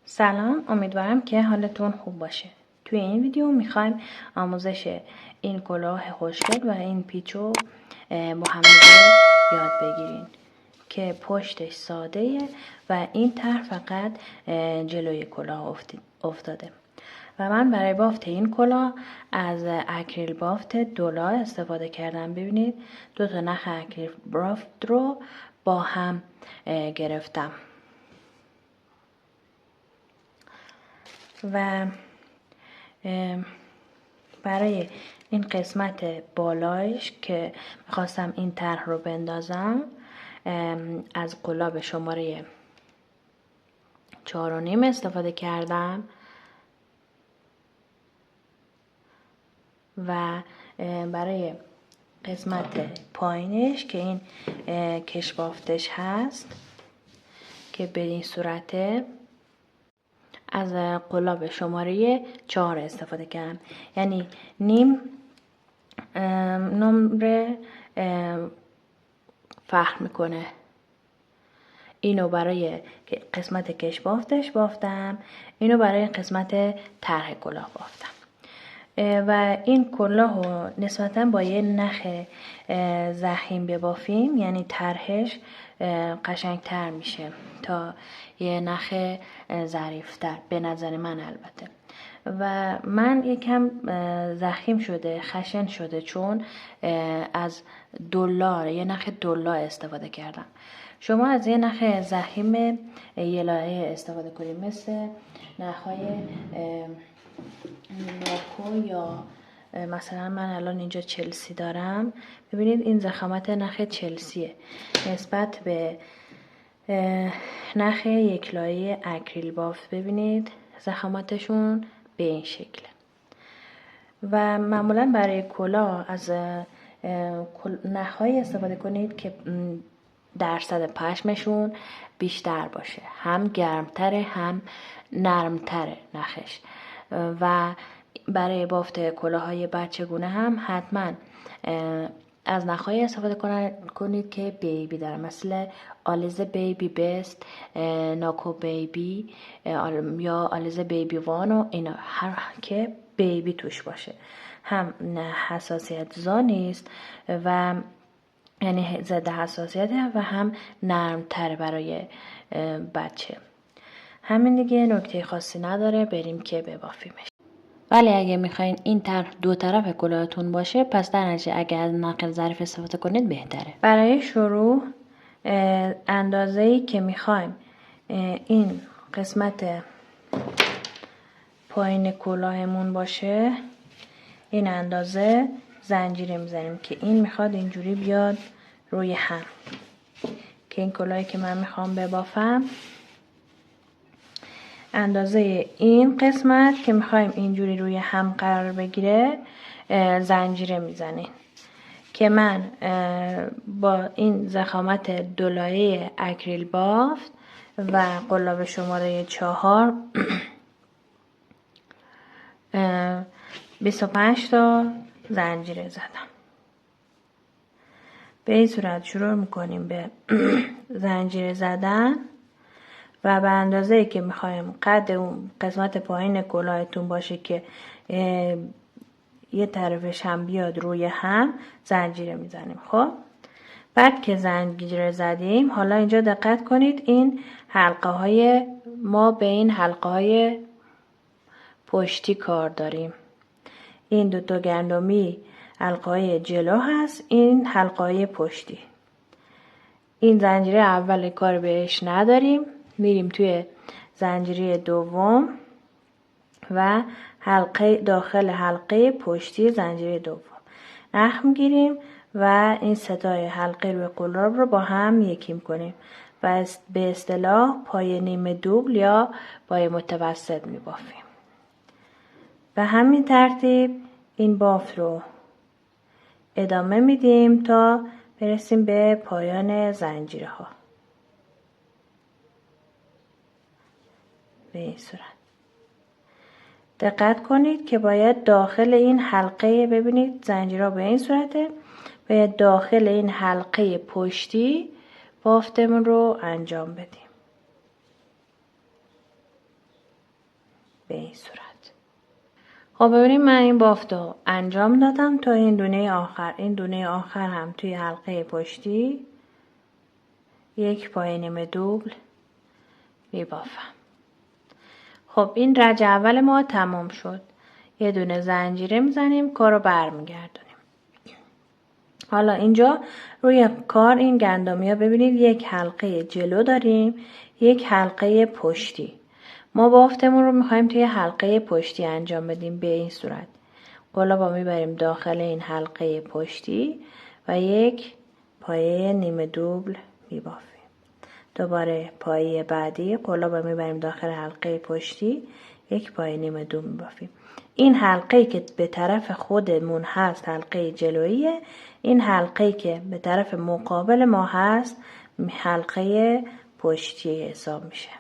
سلام، امیدوارم که حالتون خوب باشه. توی این ویدیو میخوایم آموزش این کلاه خوشگل و این پیچو با هم یاد بگیریم که پشتش ساده و این طرح فقط جلوی کلاه افتاده. و من برای بافت این کلاه از اکریل بافت دولا استفاده کردم. ببینید 2 نخ اکریل بافت رو با هم گرفتم و برای این قسمت بالایش که میخواستم این طرح رو بندازم از قلاب شماره 4.5 استفاده کردم و برای قسمت پایینش که این کش بافتش هست که به این صورته از قلاب شماره 4 استفاده کردم، یعنی نیم نمره فرق میکنه. اینو برای قسمت کش بافتش بافتم، اینو برای قسمت طرح کلاه بافتم و این کلاه رو نسبتا با یه نخ ضخیم ببافیم، یعنی طرحش قشنگتر میشه تا یه نخ ظریفتر به نظر من البته. و من یکم ضخیم شده، خشن شده، چون از دلار یه نخ دلا استفاده کردم. شما از یه نخ ضخیم یه لایه استفاده کنید، مثل نخهای ناکو یا مثلا من الان اینجا چلسی دارم. ببینید این ضخامت نخ چلسیه نسبت به نخ یک لایه اکریل بافت. ببینید ضخامتشون به این شکل. و معمولا برای کلاه از نخهایی استفاده کنید که درصد پشمشون بیشتر باشه، هم گرمتره هم نرمتره نخش. و برای بافت کلاه‌های بچگونه هم حتما از نخهایی استفاده کنید که بیبی داره، مثل آلیز بیبی بست، ناکو بیبی یا آلیز بیبی وان و اینا، هر که بیبی توش باشه. هم حساسیت زا نیست و یعنی ضد حساسیته و هم نرمتر برای بچه. همین دیگه، نکته خاصی نداره، بریم که ببافیمش. ولی اگه میخواین این طرح دو طرف کلاهتون باشه، پس در نتیجه اگه از نقل ظریف استفاده کنید بهتره. برای شروع اندازه‌ای که میخوایم این قسمت پایین کلاهمون باشه، این اندازه زنجیره میزنیم که این میخواد اینجوری بیاد روی هم، که این کلاهی که من میخوام ببافم اندازه این قسمت که میخوایم اینجوری روی هم قرار بگیره زنجیره میزنیم که من با این ضخامت دولایه اکریل بافت و قلاب شماره 4 25 تا زنجیره زدم. به این صورت شروع میکنیم به زنجیره زدن و به اندازه‌ای که میخوایم قد اون قسمت پایین کلاهتون باشه که یه طرفش هم بیاد روی هم، زنجیره میزنیم. خب بعد که زنجیره زدیم، حالا اینجا دقت کنید، این حلقه های ما به این حلقه های پشتی کار داریم. این 2 گندمی حلقه های جلو هست، این حلقه های پشتی. این زنجیره اول کار بهش نداریم، میریم توی زنجیره دوم و حلقه داخل حلقه پشتی زنجیره دوم نخ میگیریم و این ستای حلقه روی قلاب رو با هم یکی میکنیم و به اصطلاح پای نیمه دوبل یا پای متوسط میبافیم. به همین ترتیب این بافت رو ادامه میدیم تا برسیم به پایان زنجیره ها. به این صورت دقت کنید که باید داخل این حلقه، ببینید زنجیره به این صورته، باید داخل این حلقه پشتی بافتمون رو انجام بدیم. به این صورت. خب ببینیم من این بافت رو انجام دادم تا این دونه آخر هم توی حلقه پشتی یک پای نیمه دوبل میبافم. خب این رج اول ما تمام شد. یه دونه زنجیره میزنیم، کارو برمیگردونیم. حالا اینجا روی کار این گندمی ها ببینید یک حلقه جلو داریم، یک حلقه پشتی. ما بافتمون رو میخوایم توی حلقه پشتی انجام بدیم به این صورت. قلابا میبریم داخل این حلقه پشتی و یک پایه نیمه دوبل میبافیم. دوباره پایه بعدی قلابا میبریم داخل حلقه پشتی، یک پایه نیمه دوبل میبافیم. این حلقه که به طرف خودمون هست حلقه جلوییه، این حلقه که به طرف مقابل ما هست حلقه پشتی حساب میشه.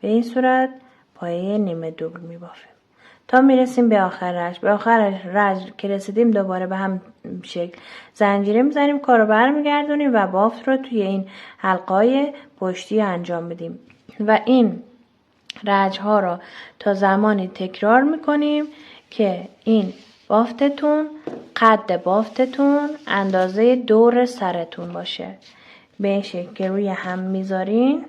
به این صورت پایه نیمه دوبل میبافیم تا میرسیم به آخر رج. به آخر رج که رسیدیم دوباره به هم شکل زنجیره میزنیم، کارو برمیگردونیم و بافت رو توی این حلقای پشتی انجام بدیم و این رج ها رو تا زمانی تکرار میکنیم که این بافتتون قد بافتتون اندازه دور سرتون باشه. به این شکل که روی هم میذارین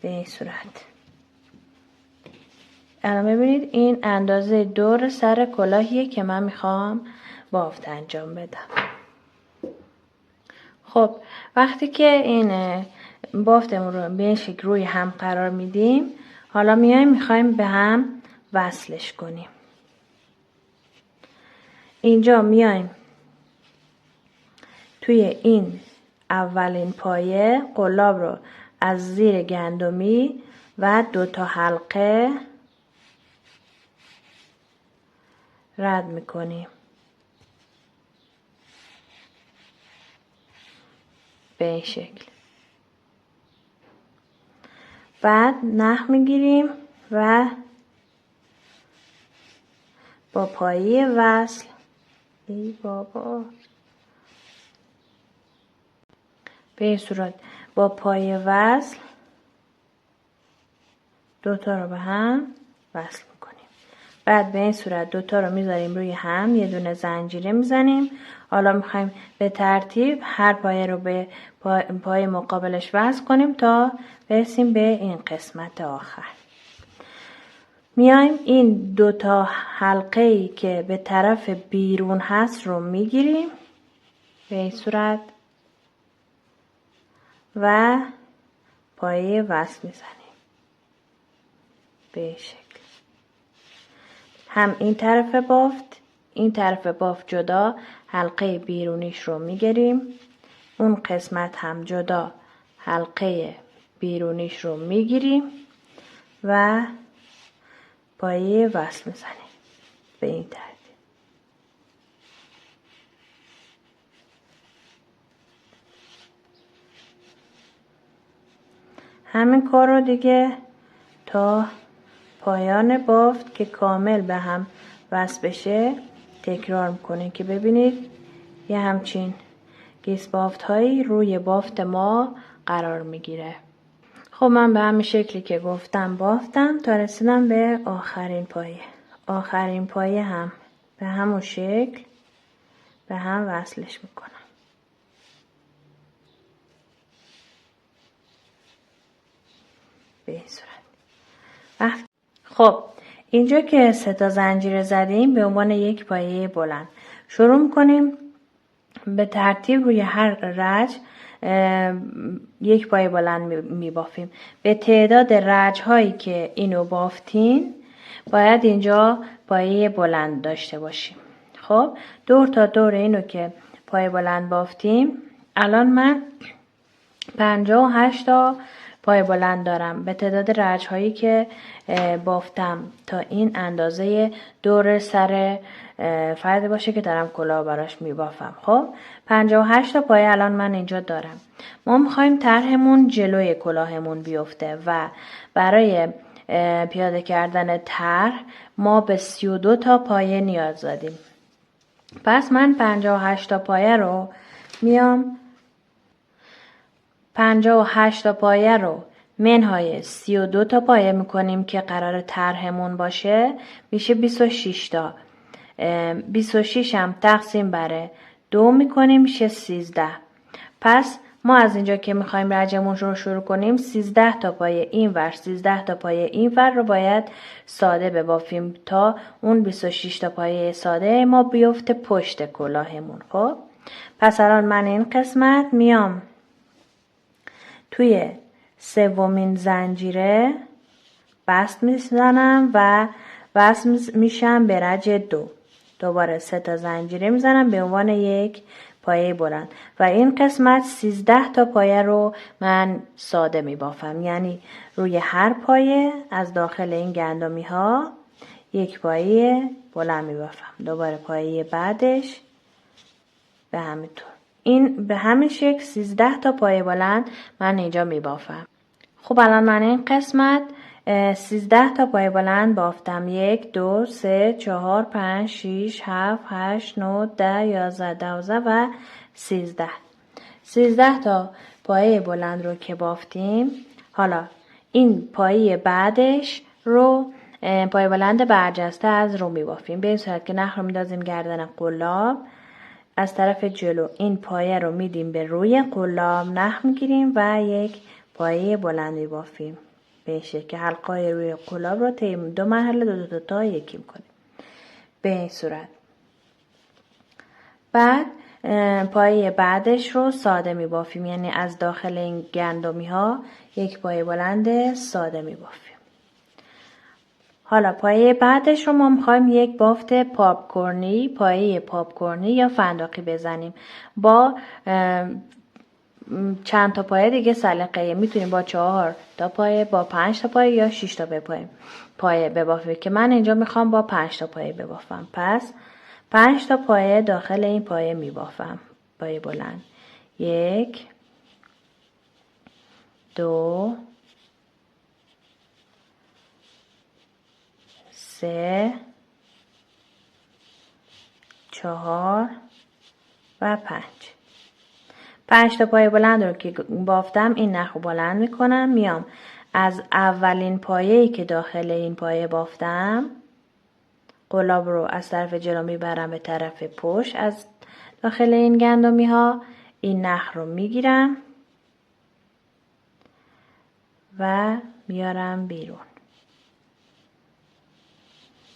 به این صورت. الان ببینید این اندازه دور سر کلاهیه که من میخوام بافت انجام بدم. خب وقتی که این بافتمون رو به این شکل روی هم قرار میدیم، حالا میخوایم به هم وصلش کنیم. اینجا میایم توی این اولین پایه قلاب رو از زیر گندمی و 2 تا حلقه رد میکنیم به این شکل. بعد نخ میگیریم و با پایه وصل ای بابا به این صورت با پایه وصل 2 تا رو به هم وصل میکنیم. بعد به این صورت 2 تا رو میذاریم روی هم، یه دونه زنجیره میزنیم. حالا میخوایم به ترتیب هر پایه رو به پای مقابلش وصل کنیم تا برسیم به این قسمت آخر. میایم این 2 تا حلقه‌ای که به طرف بیرون هست رو میگیریم به این صورت و پایه وصل میزنیم به این شکل. هم این طرف بافت جدا حلقه بیرونیش رو میگیریم، اون قسمت هم جدا حلقه بیرونیش رو میگیریم و پایه وصل میزنیم به این ترتیب. همین کار رو دیگه تا پایان بافت که کامل به هم وصل بشه تکرار میکنیم که ببینید یه همچین گیس بافت هایی روی بافت ما قرار میگیره. خب من به همین شکلی که گفتم بافتم تا رسیدم به آخرین پایه هم به همون شکل به هم وصلش میکنم به این صورت. خب اینجا که 3 تا زنجیره زدیم به عنوان یک پایه بلند شروع میکنیم به ترتیب روی هر رج یک پایه بلند میبافیم. به تعداد رج هایی که اینو بافتین باید اینجا پایه بلند داشته باشیم. خب دور تا دور اینو که پایه بلند بافتیم الان من 58 تا پای بلند دارم به تعداد رج هایی که بافتم تا این اندازه دور سر فردی باشه که دارم کلاه براش میبافم. خب 58 تا پایه الان من اینجا دارم. ما میخوایم طرحمون جلوی کلاهمون بیفته و برای پیاده کردن طرح ما به 32 تا پایه نیاز داریم. پس من 58 تا پایه رو 58 تا پایه رو منهای 32 تا پایه میکنیم که قرار طرحمون باشه، میشه 26 تا. 26 هم تقسیم بر 2 میکنیم، میشه 13. پس ما از اینجا که میخوایم رجمون رو شروع کنیم 13 تا پایه این ور 13 تا پایه این ور رو باید ساده ببافیم تا اون 26 تا پایه ساده ما بیفته پشت کلاهمون. خب پس الان من این قسمت میام توی سومین زنجیره بست میزنم و وصل میشم به رج 2. دوباره 3 تا زنجیره میزنم به عنوان یک پایه بلند و این قسمت 13 تا پایه رو من ساده میبافم، یعنی روی هر پایه از داخل این گندمی ها یک پایه بلند میبافم. دوباره پایه بعدش به همین طور، این به همین شکل 13 تا پایه بلند من اینجا میبافم. خب الان من این قسمت 13 تا پایه بلند بافتم. 1 2 3 4 5 6 7 8 9 10 11 12 و 13. 13 تا پایه بلند رو که بافتیم، حالا این پایه بعدش رو پایه بلند برجسته از رو میبافیم به این صورت که نخ رو میندازیم گردن قلاب، از طرف جلو این پایه رو میدیم به روی قلاب، نخ میگیریم و یک پایه بلند میبافیم به این شکل که حلقای روی قلاب رو طی 2 مرحله 2 تا یکی میکنیم به این صورت. بعد پایه بعدش رو ساده میبافیم، یعنی از داخل این گندمی ها یک پایه بلند ساده میبافیم. حالا پایه بعدش رو ما میخوایم یک بافت پاپکورنی، پایه پاپکورنی یا فندقی بزنیم. با چند تا پایه دیگه سلیقه‌ایه، میتونیم با 4 تا پایه، با 5 تا پایه یا 6 تا پایه ببافیم که من اینجا میخوام با 5 تا پایه ببافم. پس 5 تا پایه داخل این پایه میبافم، پایه بلند. 1 2 3 4 و 5. 5 تا پایه بلند رو که بافتم این نخ رو بلند میکنم، میام از اولین پایه‌ای که داخل این پایه بافتم قلاب رو از طرف جلو میبرم به طرف پشت از داخل این گندمی ها، این نخ رو میگیرم و میارم بیرون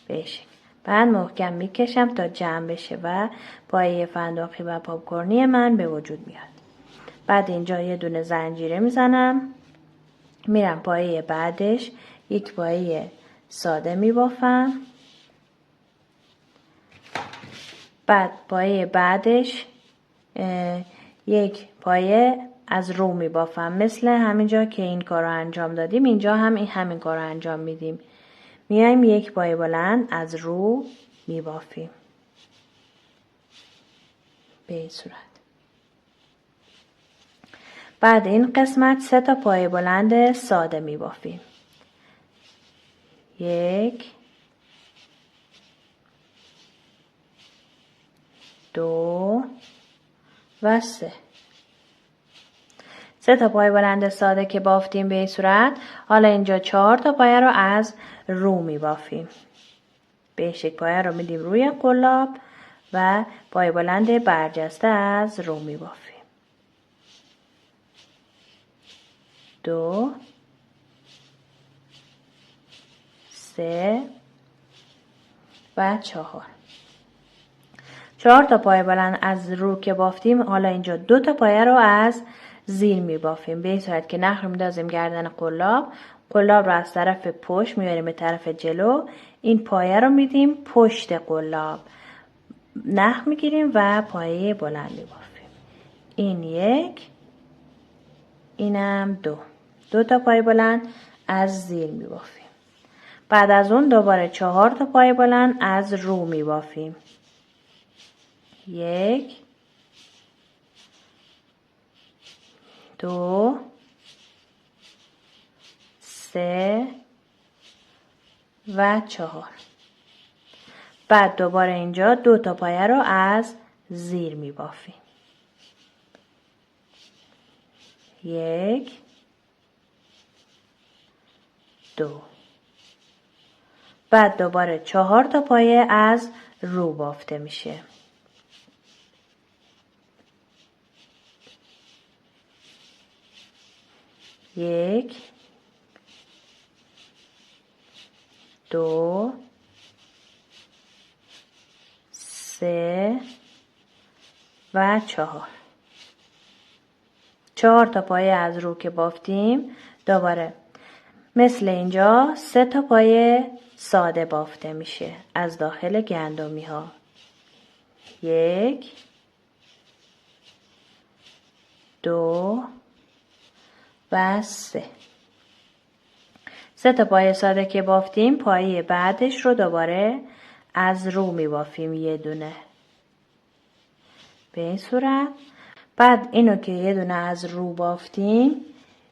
بشه. بعد محکم میکشم تا جمع بشه و پایه فندقی و پاپکورنی من به وجود میاد. بعد اینجا یه دونه زنجیره میزنم، میرم پایه بعدش یک پایه ساده میبافم. بعد پایه بعدش یک پایه از رو میبافم، مثل همینجا که این کار رو انجام دادیم اینجا هم همین کار رو انجام میدیم. میایم یک پایه بلند از رو میبافیم به این صورت. بعد این قسمت 3 تا پایه بلند ساده میبافیم. 1 2 و 3. 3 تا پایه بلند ساده که بافتیم به این صورت، حالا اینجا 4 تا پایه رو از رو میبافیم. به شکل پایه رو میدیم روی قلاب و پایه بلند برجسته از رو میبافیم. 2 3 و 4. 4 تا پایه بلند از رو که بافتیم، حالا اینجا 2 تا پایه رو از زیر میبافیم به این صورت که نخ رو میندازیم گردن قلاب، قلاب رو از طرف پشت میاریم به طرف جلو، این پایه رو میدیم پشت قلاب، نخ میگیریم و پایه بلند میبافیم. این 1، اینم 2. 2 تا پایه بلند از زیر میبافیم. بعد از اون دوباره 4 تا پایه بلند از رو میبافیم. 1 2 3 و 4. بعد دوباره اینجا 2 تا پایه رو از زیر میبافیم. 1 2. بعد دوباره 4 تا پایه از رو بافته میشه. 1 2 3 و 4. 4 تا پایه از رو که بافتیم دوباره مثل اینجا 3 تا پایه ساده بافته میشه از داخل گندمی ها. 1 2 و 3. 3 تا پایه ساده که بافتیم پایه بعدش رو دوباره از رو می بافیم یه دونه به این صورت. بعد اینو که یه دونه از رو بافتیم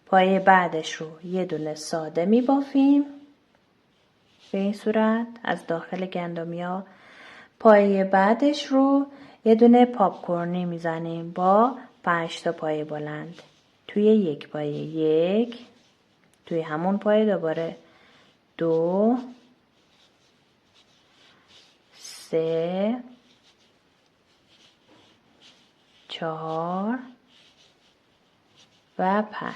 پایه بعدش رو یه دونه ساده می بافیم به این صورت از داخل گندمی ها. پایه بعدش رو یه دونه پاپ کورنی می زنیم با 5 تا پایه بلند توی یک پایه. 1 توی همون پایه دوباره 2 3 4 و 5.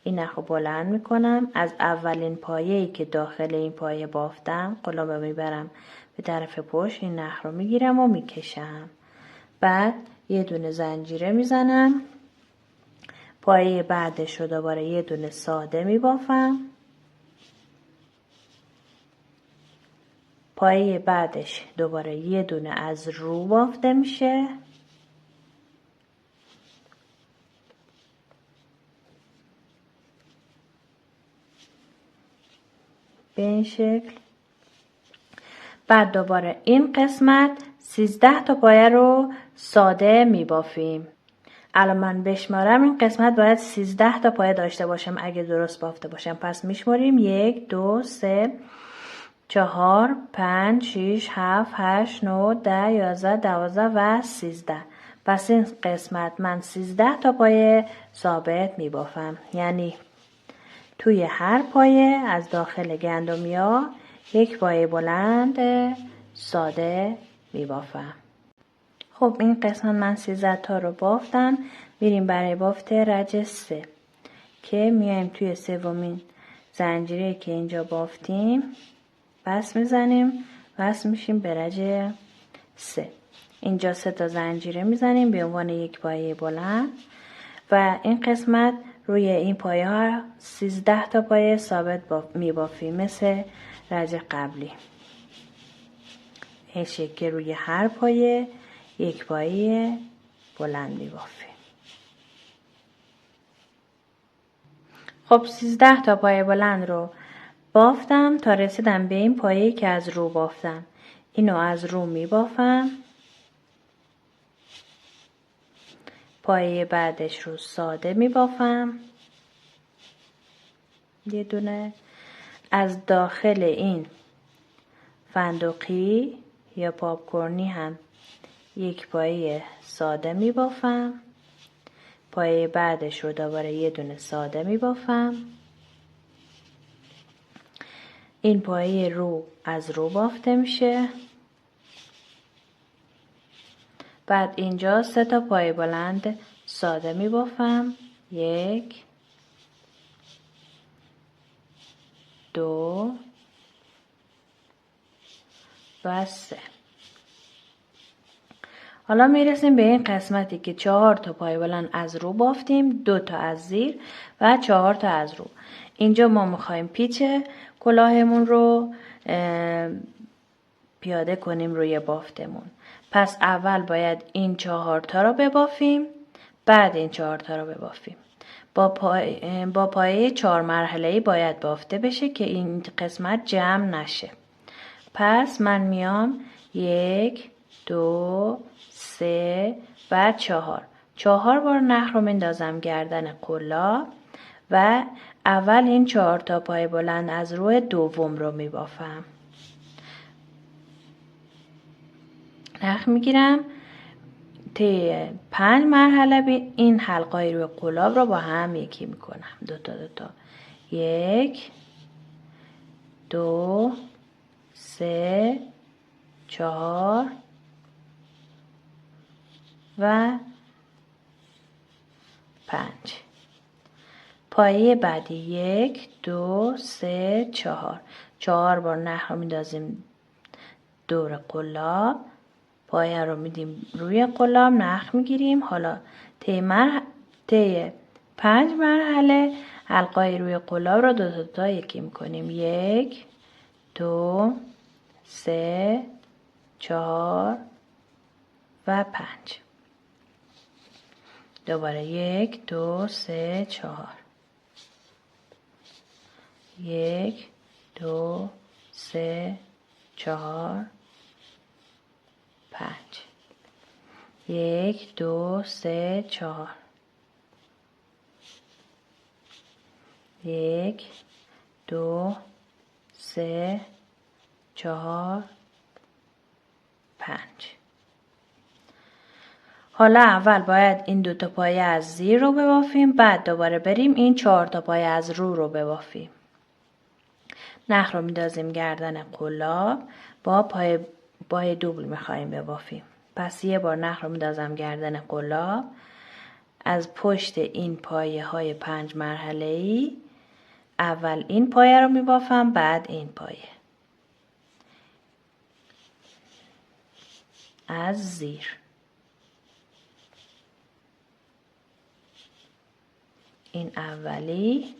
این نخو بلند میکنم. از اولین پایه‌ای که داخل این پایه بافتم قلابه میبرم به طرف پشت. این نخ رو میگیرم و میکشم. بعد یه دونه زنجیره میزنم. پایه بعدش رو دوباره یه دونه ساده میبافم. پایه بعدش دوباره یه دونه از رو بافته میشه. به این شکل. بعد دوباره این قسمت 13 تا پایه رو ساده میبافیم. الان من بشمارم این قسمت باید 13 تا پایه داشته باشم اگه درست بافته باشم. پس میشماریم 1 2 3 4 5 6 7 8 9 10 11 12 و 13. پس این قسمت من 13 تا پایه ثابت میبافم. یعنی توی هر پایه از داخل گندمیا یک پایه بلند ساده میبافم. خب این قسمت من 13 تا رو بافتم. میریم برای بافت رج 3 که میایم توی سومین زنجیره که اینجا بافتیم بس میزنیم. بس میشیم به رج 3. اینجا 3 تا زنجیره میزنیم به عنوان یک پایه بلند و این قسمت روی این پایه ها 13 تا پایه ثابت میبافیم مثل رج قبلی. این شکل که روی هر پایه یک پایه بلند میبافیم. خب 13 تا پایه بلند رو بافتم تا رسیدم به این پایه‌ای که از رو بافتم. اینو از رو میبافم. پایه بعدش رو ساده میبافم یه دونه. از داخل این فندقی یا پاپ کورنی هم یک پایه ساده میبافم. پایه بعدش رو دوباره یه دونه ساده میبافم. این پایه رو از رو بافته میشه. بعد اینجا 3 تا پایه بلند ساده میبافم. 1 2 و 3. حالا میرسیم به این قسمتی که 4 تا پایه بلند از رو بافتیم، 2 تا از زیر و 4 تا از رو. اینجا ما میخوایم پیچ کلاهمون رو پیاده کنیم روی بافتمون. پس اول باید این 4 تا رو ببافیم، بعد این 4 تا رو ببافیم. با پایه 4 مرحله‌ای باید بافته بشه که این قسمت جمع نشه. پس من میام 1 2 3 و 4. 4 بار نخ رو میندازم گردن قلاب و اول این 4 تا پایه بلند از رو دوم رو میبافم. نخ میگیرم طی 5 مرحله این حلقای روی قلاب رو با هم یکی میکنم. 2 تا 1 2 3 4 و 5. پایه بعدی 1 2 3 4. 4 بار نخ رو میندازیم دور قلاب، پایه رو میدیم روی قلاب، نخ میگیریم. حالا طی 5 مرحله حلقای روی قلاب رو دو تا یکی میکنیم. 1 2 3 4 و 5. دوباره 1 2 3 4. 1 2 3 4 5. 1 2 3 4. 1 2 3 4 5. حالا اول باید این 2 تا پایه از زیر رو ببافیم، بعد دوباره بریم این 4 تا پایه از رو ببافیم. نخ رو میندازیم گردن قلاب، با پایه دوبل میخوایم ببافیم. پس یه بار نخ رو میندازم گردن قلاب، از پشت این پایه های 5 مرحله‌ای اول این پایه رو میبافم، بعد این پایه از زیر. این اولی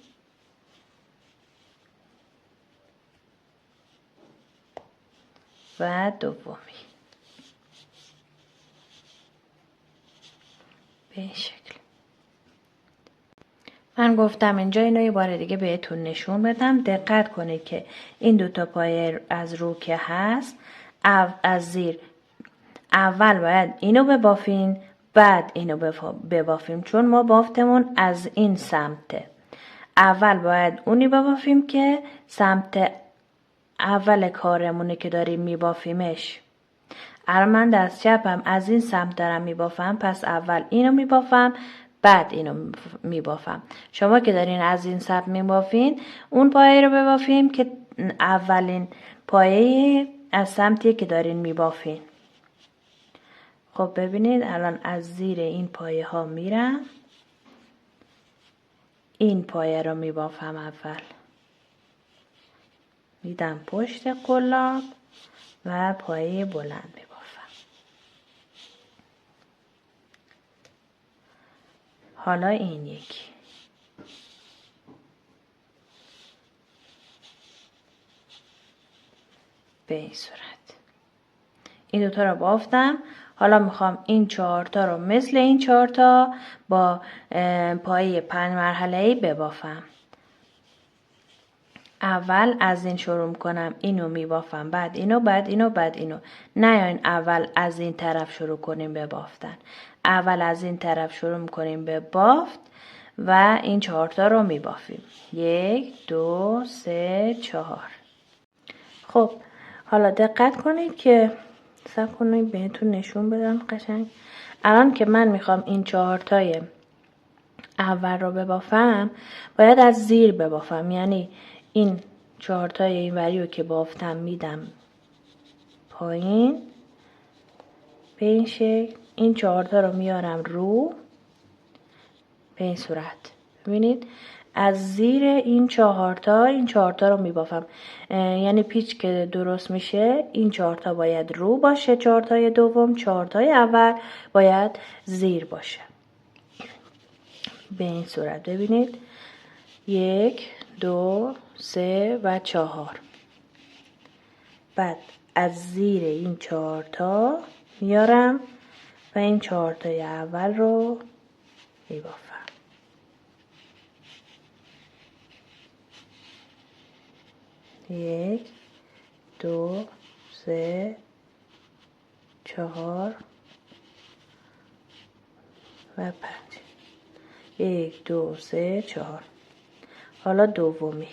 و دومی. به این شکل. من گفتم اینجا اینو یه بار دیگه بهتون نشون بدم. دقت کنید که این 2 تا پایه از رو که هست از زیر اول باید اینو ببافین، بعد اینو ببافیم، چون ما بافتمون از این سمته. اول باید اونی ببافیم که سمت اول کارمونه که داریم میبافیمش. الان من دست چپم از این سمت دارم میبافم، پس اول اینو میبافم، بعد اینو میبافم. شما که دارین از این سمت میبافین، اون پایه رو ببافیم که اولین پایه از سمتی که دارین میبافین. خب ببینید الان از زیر این پایه ها میرم، این پایه رو میبافم، اول میدم پشت قلاب و پایه بلند میبافم. حالا این یکی. به این صورت این 2 تا رو بافتم. حالا میخوام این 4 تا رو مثل این 4 تا با پایه 5 مرحله‌ای ببافم. اول از این شروع میکنم، اینو میبافم، بعد اینو، بعد اینو، بعد اینو. نیاین اول از این طرف شروع کنیم به بافتن. اول از این طرف شروع میکنیم به بافت و این 4 تا رو میبافیم. 1 2 3 4. خب حالا دقت کنید که صبر کنید بهتون نشون بدم قشنگ. الان که من میخوام این 4 تای اول رو ببافم، باید از زیر ببافم. یعنی این 4 تای این وری رو که بافتم میدم پایین به این شکل. این 4 تا رو میارم رو به این صورت. ببینید از زیر این 4 تا رو میبافم. یعنی پیچ که درست میشه این 4 تا باید رو باشه، 4 تای دوم، 4 تای اول باید زیر باشه. به این صورت ببینید 1 2 3 و 4. بعد از زیر این 4 تا میارم و این 4 تای اول رو میبافم. 1 2 3 4 و 5. 1 2 3 4. حالا دومی.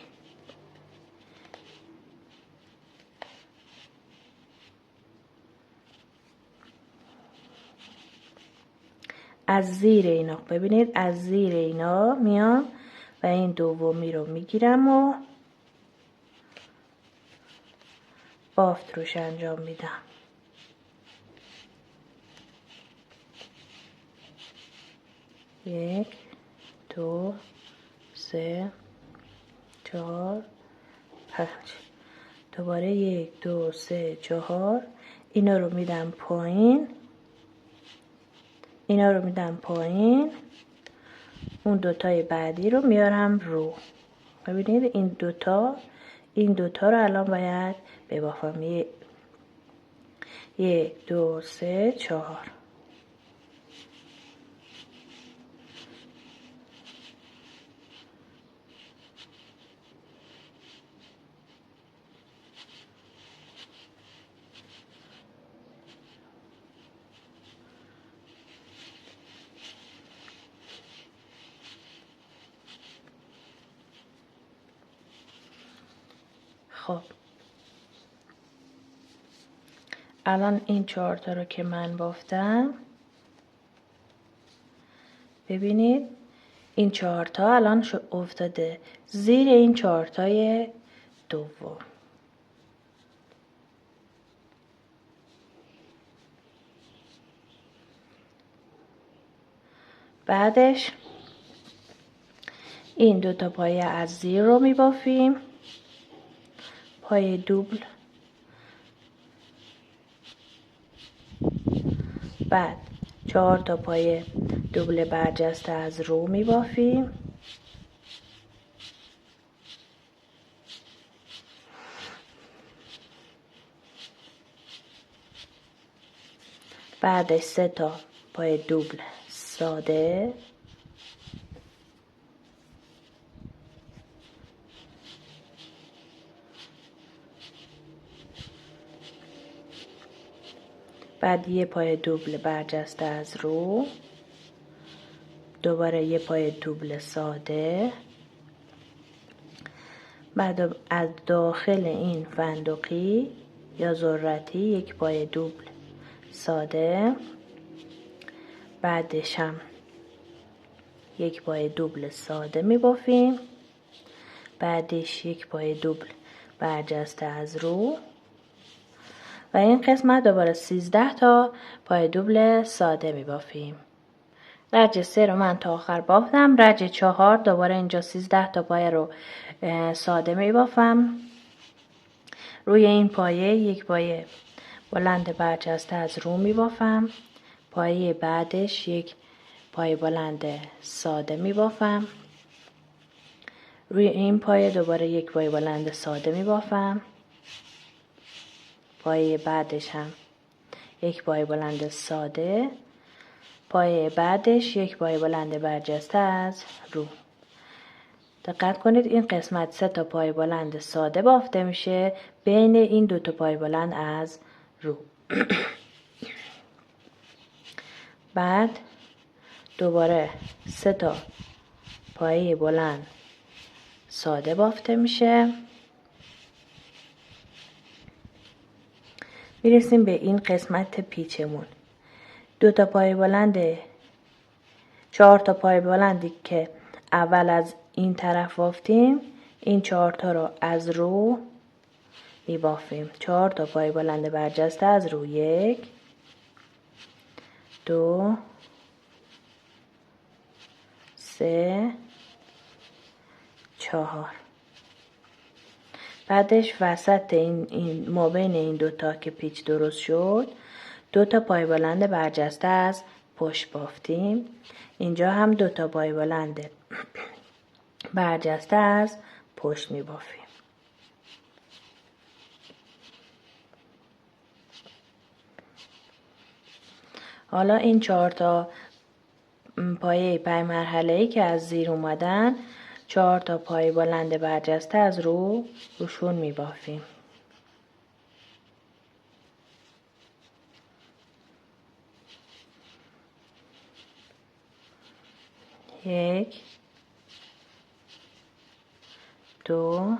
از زیر اینا ببینید، از زیر اینا میام و این دومی رو میگیرم و بافت روش انجام میدم. یک، دو، سه، چهار، پنج. دوباره یک، دو، سه، چهار. اینا رو میدم پایین، اینا رو میدم پایین. اون دوتای بعدی رو میارم رو. ببینید این دوتا رو الان باید ببافم. یک، دو، سه، چهار. خب الان این 4 تا رو که من بافتم، ببینید این 4 تا الان افتاده زیر این 4 تای دوم. بعدش این 2 تا پایه از زیر رو می بافیم، پایه دوبل. بعد 4 تا پایه دوبل برجسته از رو می بافیم. بعدش 3 تا پایه دوبل ساده. بعد یه پایه دوبل برجسته از رو، دوباره یه پایه دوبل ساده. بعد از داخل این فندقی یا ذرتی یک پایه دوبل ساده. بعدش هم یک پایه دوبل ساده می بافیم. بعدش یک پایه دوبل برجسته از رو و این قسمت دوباره 13 تا پایه دوبل ساده می بافیم. رج 3 رو من تا آخر بافتم. رج 4 دوباره اینجا 13 تا پایه رو ساده می بافم. روی این پایه یک پایه بلند برجسته از رو می بافم. پایه بعدش یک پایه بلند ساده می بافم. روی این پایه دوباره یک پایه بلند ساده می بافم. پایه بعدش هم یک پایه بلند ساده. پایه بعدش یک پایه بلند برجسته از رو. دقت کنید این قسمت 3 تا پایه بلند ساده بافته میشه بین این 2 تا پایه بلند از رو. بعد دوباره 3 تا پایه بلند ساده بافته میشه. میرسیم به این قسمت پیچمون. 2 تا پایه بلند 4 تا پایه بلندی که اول از این طرف بافتیم، این 4 تا رو از رو می بافیم. 4 تا پایه بلند برجسته از رو. 1 2 3 4. بعدش وسط این مابین این 2 تا که پیچ درست شد 2 تا پایه بلند برجسته از پشت بافتیم. اینجا هم 2 تا پایه بلند برجسته از پشت می بافیم. حالا این 4 تا پایه پی مرحله‌ای که از زیر اومدن 4 تا پایه بلند برجسته از روشون می بافیم. یک 2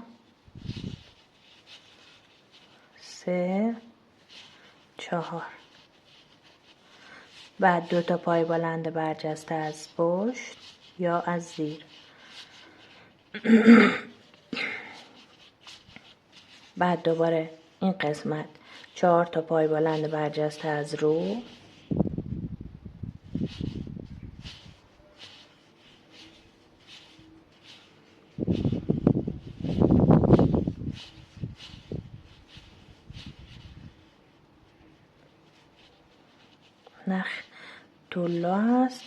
3 4. بعد 2 تا پایه بلند برجسته از پشت یا از زیر. بعد دوباره این قسمت 4 تا پای بلند برجسته از رو، نخ طلا هست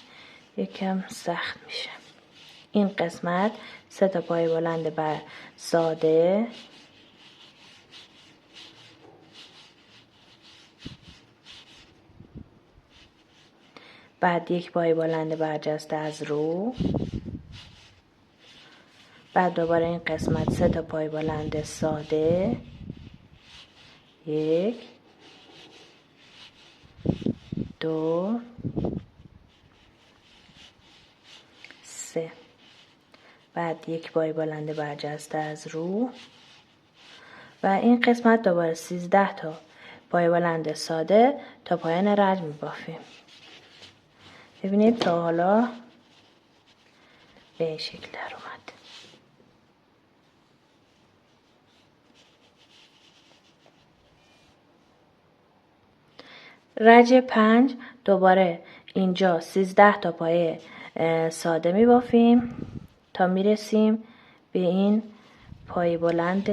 یکم سخت میشه. این قسمت 3 تا پای بلند بر ساده، بعد یک پای بلند برجسته از رو، بعد دوباره این قسمت 3 تا پای بلند ساده، 1 2 3، بعد یک پای بلند برجسته از رو و این قسمت دوباره 13 تا پای بلند ساده تا پایان رج میبافیم. ببینید تا حالا به این شکل در اومد. رج 5 دوباره اینجا 13 تا پای ساده میبافیم تا میرسیم به این پای بلند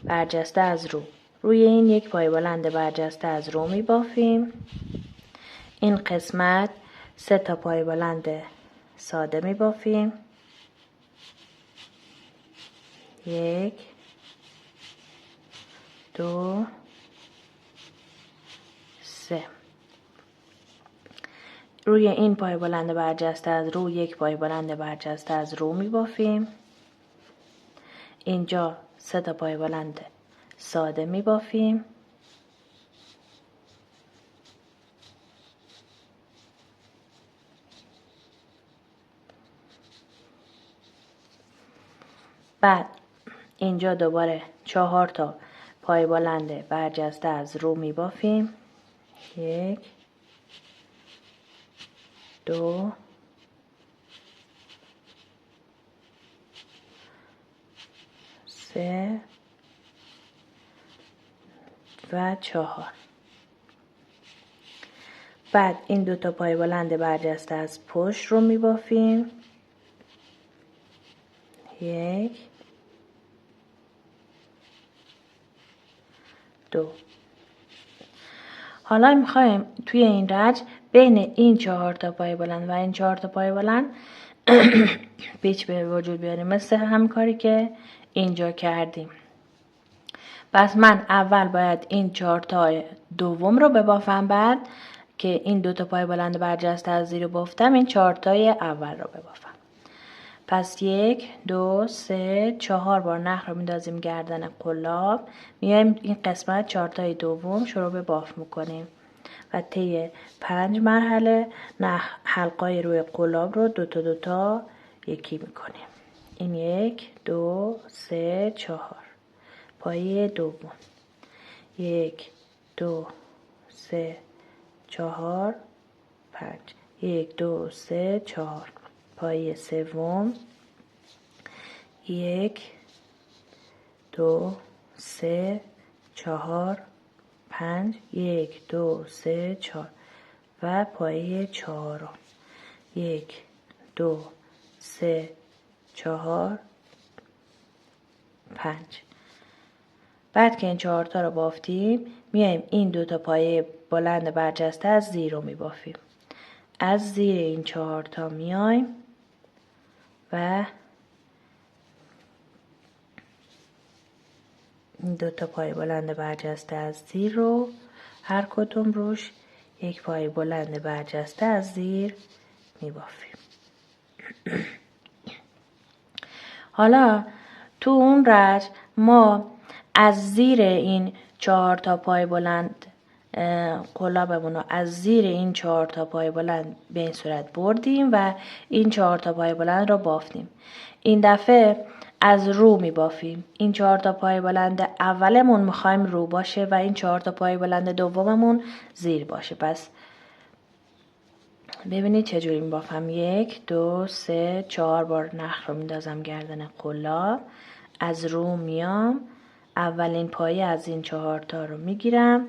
برجسته از رو. روی این یک پای بلند برجسته از رو میبافیم. این قسمت 3 تا پای بلند ساده میبافیم، 1 2 3. روی این پای بلند برجسته از رو یک پای بلند برجسته از رو میبافیم. اینجا 3 تا پای بلند ساده میبافیم، بعد اینجا دوباره 4 تا پای بلند برجسته از رو میبافیم، 1 2 3 و 4. بعد این 2 تا پای بلند برجسته از پشت رو میبافیم، 1 2. حالا میخوایم توی این رج بین این 4 تا پای بلند و این 4 تا پای بلند پیچ به وجود بیاریم، مثل همین کاری که اینجا کردیم. پس من اول باید این 4 تا دوم رو ببافم، بعد که این 2 تا پای بلند برجسته از زیر بافتم این 4 تای اول رو ببافم. پس 1 2 3 4 بار نخ رو میندازیم گردن قلاب، میایم این قسمت 4 تای دوم شروع به باف میکنیم و طی 5 مرحله نخ حلقای روی قلاب رو 2 تا 2 تا یکی میکنیم. این 1 2 3 4 پایه دوم، 1 2 3 4 5 1 2 3 4 پایه سوم، 1 2 3 4 5 1 2 3 4 و پایه چهارم، 1 2 3 4 5. بعد که این 4 تا رو بافتیم میایم این 2 تا پایه بلند برجسته از زیر رو میبافیم. از زیر این 4 تا میایم و این 2 تا پای بلند برجسته از زیر رو هر کدوم روش یک پای بلند برجسته از زیر میبافیم. حالا تو اون رج ما از زیر این 4 تا پای بلند قلابمون رو از زیر این 4 تا پای بلند به این صورت بردیم و این 4 تا پای بلند رو بافتیم. این دفعه از رو می بافیم. این 4 تا پای بلند اولمون میخوایم رو باشه و این 4 تا پای بلند دوممون زیر باشه. پس ببینید چجوری می بافم. 1 2 3 4 بار نخ رو میندازم گردن قلاب، از رو میام، اولین پایه از این 4 تا رو میگیرم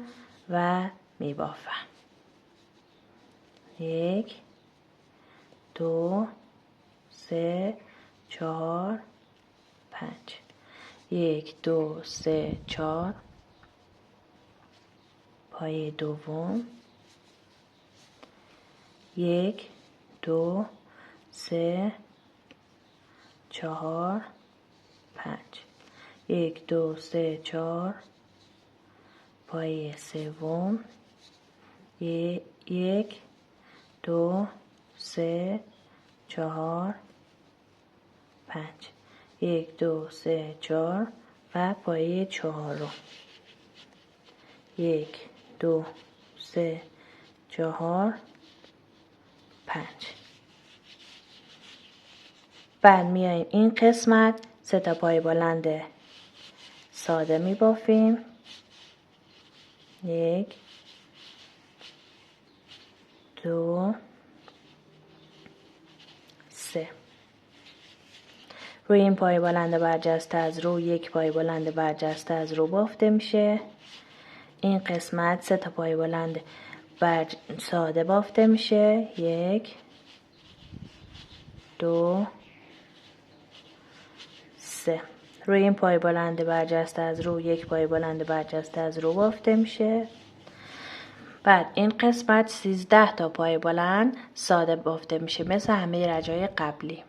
و میبافم. 1 2 3 4 5. 1 2 3 4. پایه دوم. 1 2 3 4 5. 1 2 3 4. پایه سوم. 1 2 3 4 5. 1 2 3 4 و پایه چهارم. 1 2 3 4 5. بعد میایم این قسمت 3 تا پای بلند ساده می بافیم. 1 2 3. روی این پای بلند برجسته از رو 1 پای بلند برجسته از رو بافته میشه. این قسمت 3 تا پای بلند ساده بافته میشه. 1 2 3. روی این پای بلند برجسته از رو 1 پای بلند برجسته از رو بافته میشه. بعد این قسمت 13 تا پای بلند ساده بافته میشه مثل همه رجای قبلی.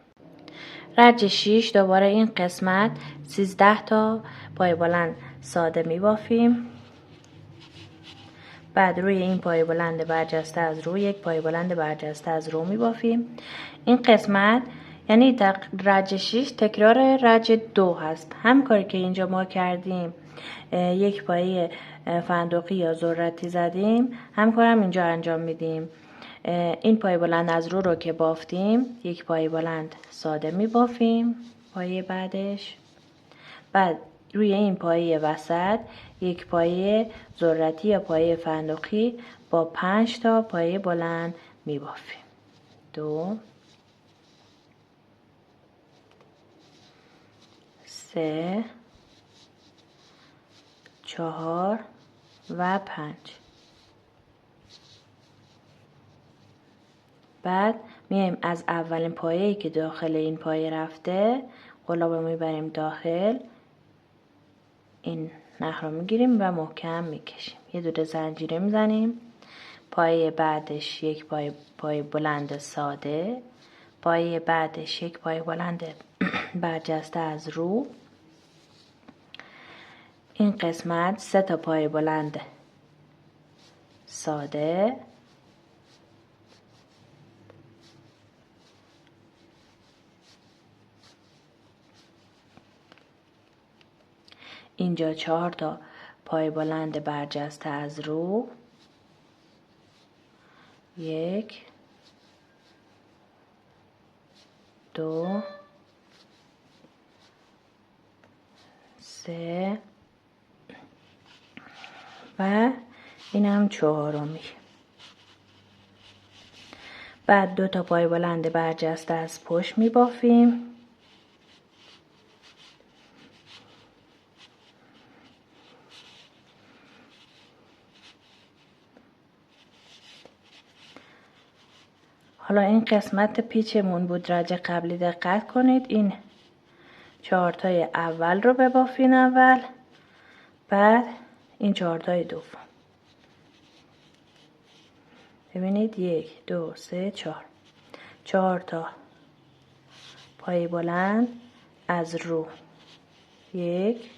رج 6 دوباره این قسمت 13 تا پای بلند ساده می بافیم. بعد روی این پای بلند برجسته از رو 1 پای بلند برجسته از رو می بافیم. این قسمت یعنی رج 6 تکرار رج 2 هست. هم کاری که اینجا ما کردیم 1 پایه فندقی یا ذرتی زدیم، هم کارم اینجا انجام میدیم. این پای بلند از رو که بافتیم 1 پای بلند ساده می بافیم پایه بعدش. بعد روی این پایه وسط 1 پایه ذرتی یا پایه فندقی با 5 تا پایه بلند می بافیم. 2 3 4 و 5. بعد میایم از اولین پایه‌ای که داخل این پایه رفته قلاب رو میبریم داخل، این نخ رو میگیریم و محکم میکشیم. یه دونه زنجیره میزنیم. پایه بعدش 1 پای بلند ساده، پایه بعدش 1 پای بلند برجسته از رو. این قسمت 3 تا پای بلند ساده، اینجا 4 تا پای بلند برجسته از رو. 1 2 3 و اینم 4می. بعد 2 تا پای بلند برجسته از پشت می بافیم. حالا این قسمت پیچمون بود رج قبلی، دقت کنید این 4 تای اول رو ببافین اول، بعد این 4 تای دوم. ببینید 1 2 3 4. 4 تا پای بلند از رو. 1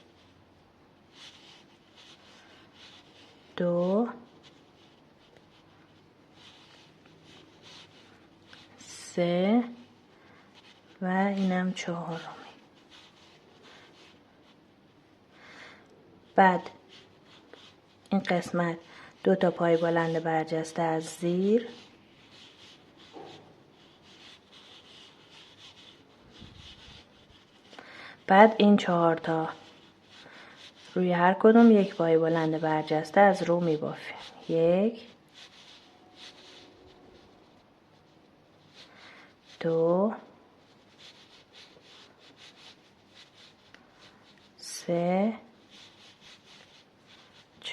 2 3 و اینم 4می. بعد این قسمت 2 تا پای بلند برجسته از زیر. بعد این 4 تا روی هر کدوم 1 پای بلند برجسته از رو می بافیم. 1 2 3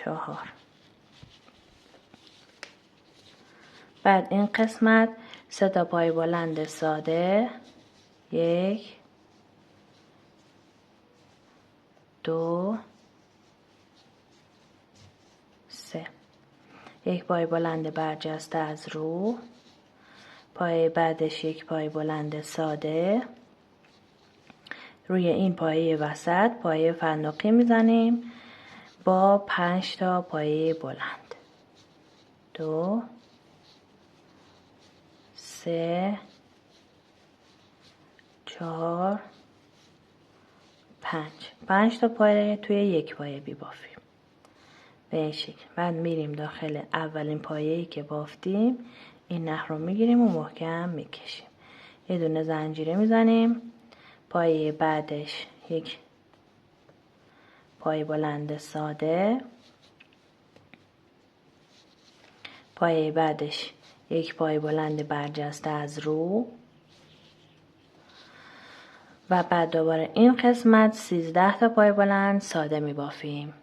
4. بعد این قسمت 3 تا پای بلند ساده، 1 2 3. 1 پای بلند برجسته از رو، پای بعدش 1 پای بلند ساده. روی این پایه وسط پایه فندقی میزنیم با 5 تا پایه بلند. 2 3 4 5 تا پایه توی یک پایه ببافیم به این شکل. بعد میریم داخل اولین پایه‌ای که بافتیم، این نخ رو میگیریم و محکم میکشیم. یه دونه زنجیره میزنیم. پایه بعدش 1 پای بلند ساده، پایه بعدش 1 پای بلند برجسته از رو و بعد دوباره این قسمت 13 تا پای بلند ساده می بافیم.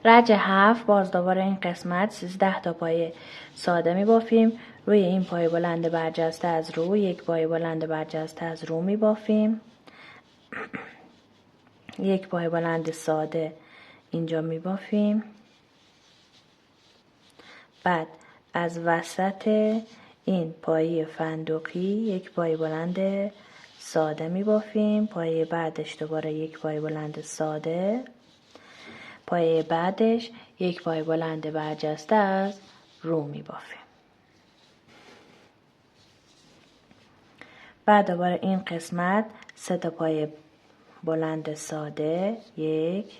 رج 7 باز دوباره این قسمت 13 تا پای ساده می بافیم. روی این پای بلند برجسته از رو 1 پای بلند برجسته از رو می بافیم. 1 پای بلند ساده اینجا می بافیم. بعد از وسط این پایه فندقی 1 پای بلند ساده می بافیم. پایه بعدش دوباره 1 پای بلند ساده، پایه بعدش 1 پای بلند برجسته از رو می بافیم. بعد دوباره این قسمت 3 تا پای بلند ساده، 1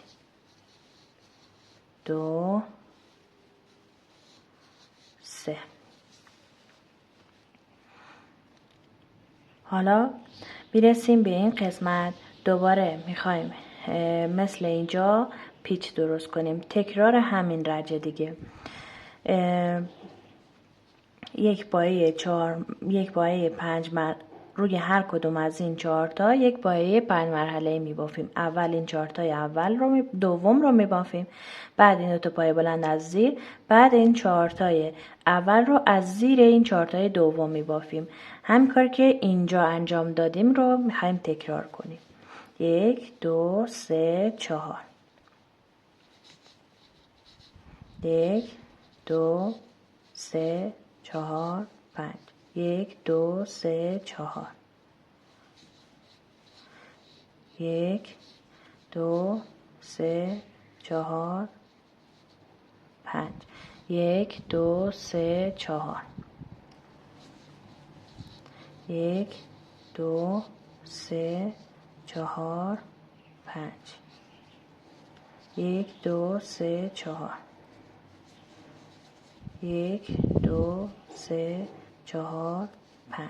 2 3. حالا میرسیم به این قسمت. دوباره میخوایم مثل اینجا پیچ درست کنیم، تکرار همین رجه دیگه. 1 پایه 4، 1 پایه 5 روی هر کدوم از این 4 تا 1 پایه 5 مرحله می بافیم. اول این 4 تای اول رو دوم رو می بافیم، بعد این 2 تا پای بلند از زیر، بعد این 4 تای اول رو از زیر این 4 تای دوم می بافیم. همین کار که اینجا انجام دادیم رو می‌خوایم تکرار کنیم. 1 2 3 4. 1 2 3 4 5. 1 2 3 4. 1 2 3 4 5. 1 2 3 4. 1 2 3 4 5. 1 2 3 4. 1 2 3 4 5.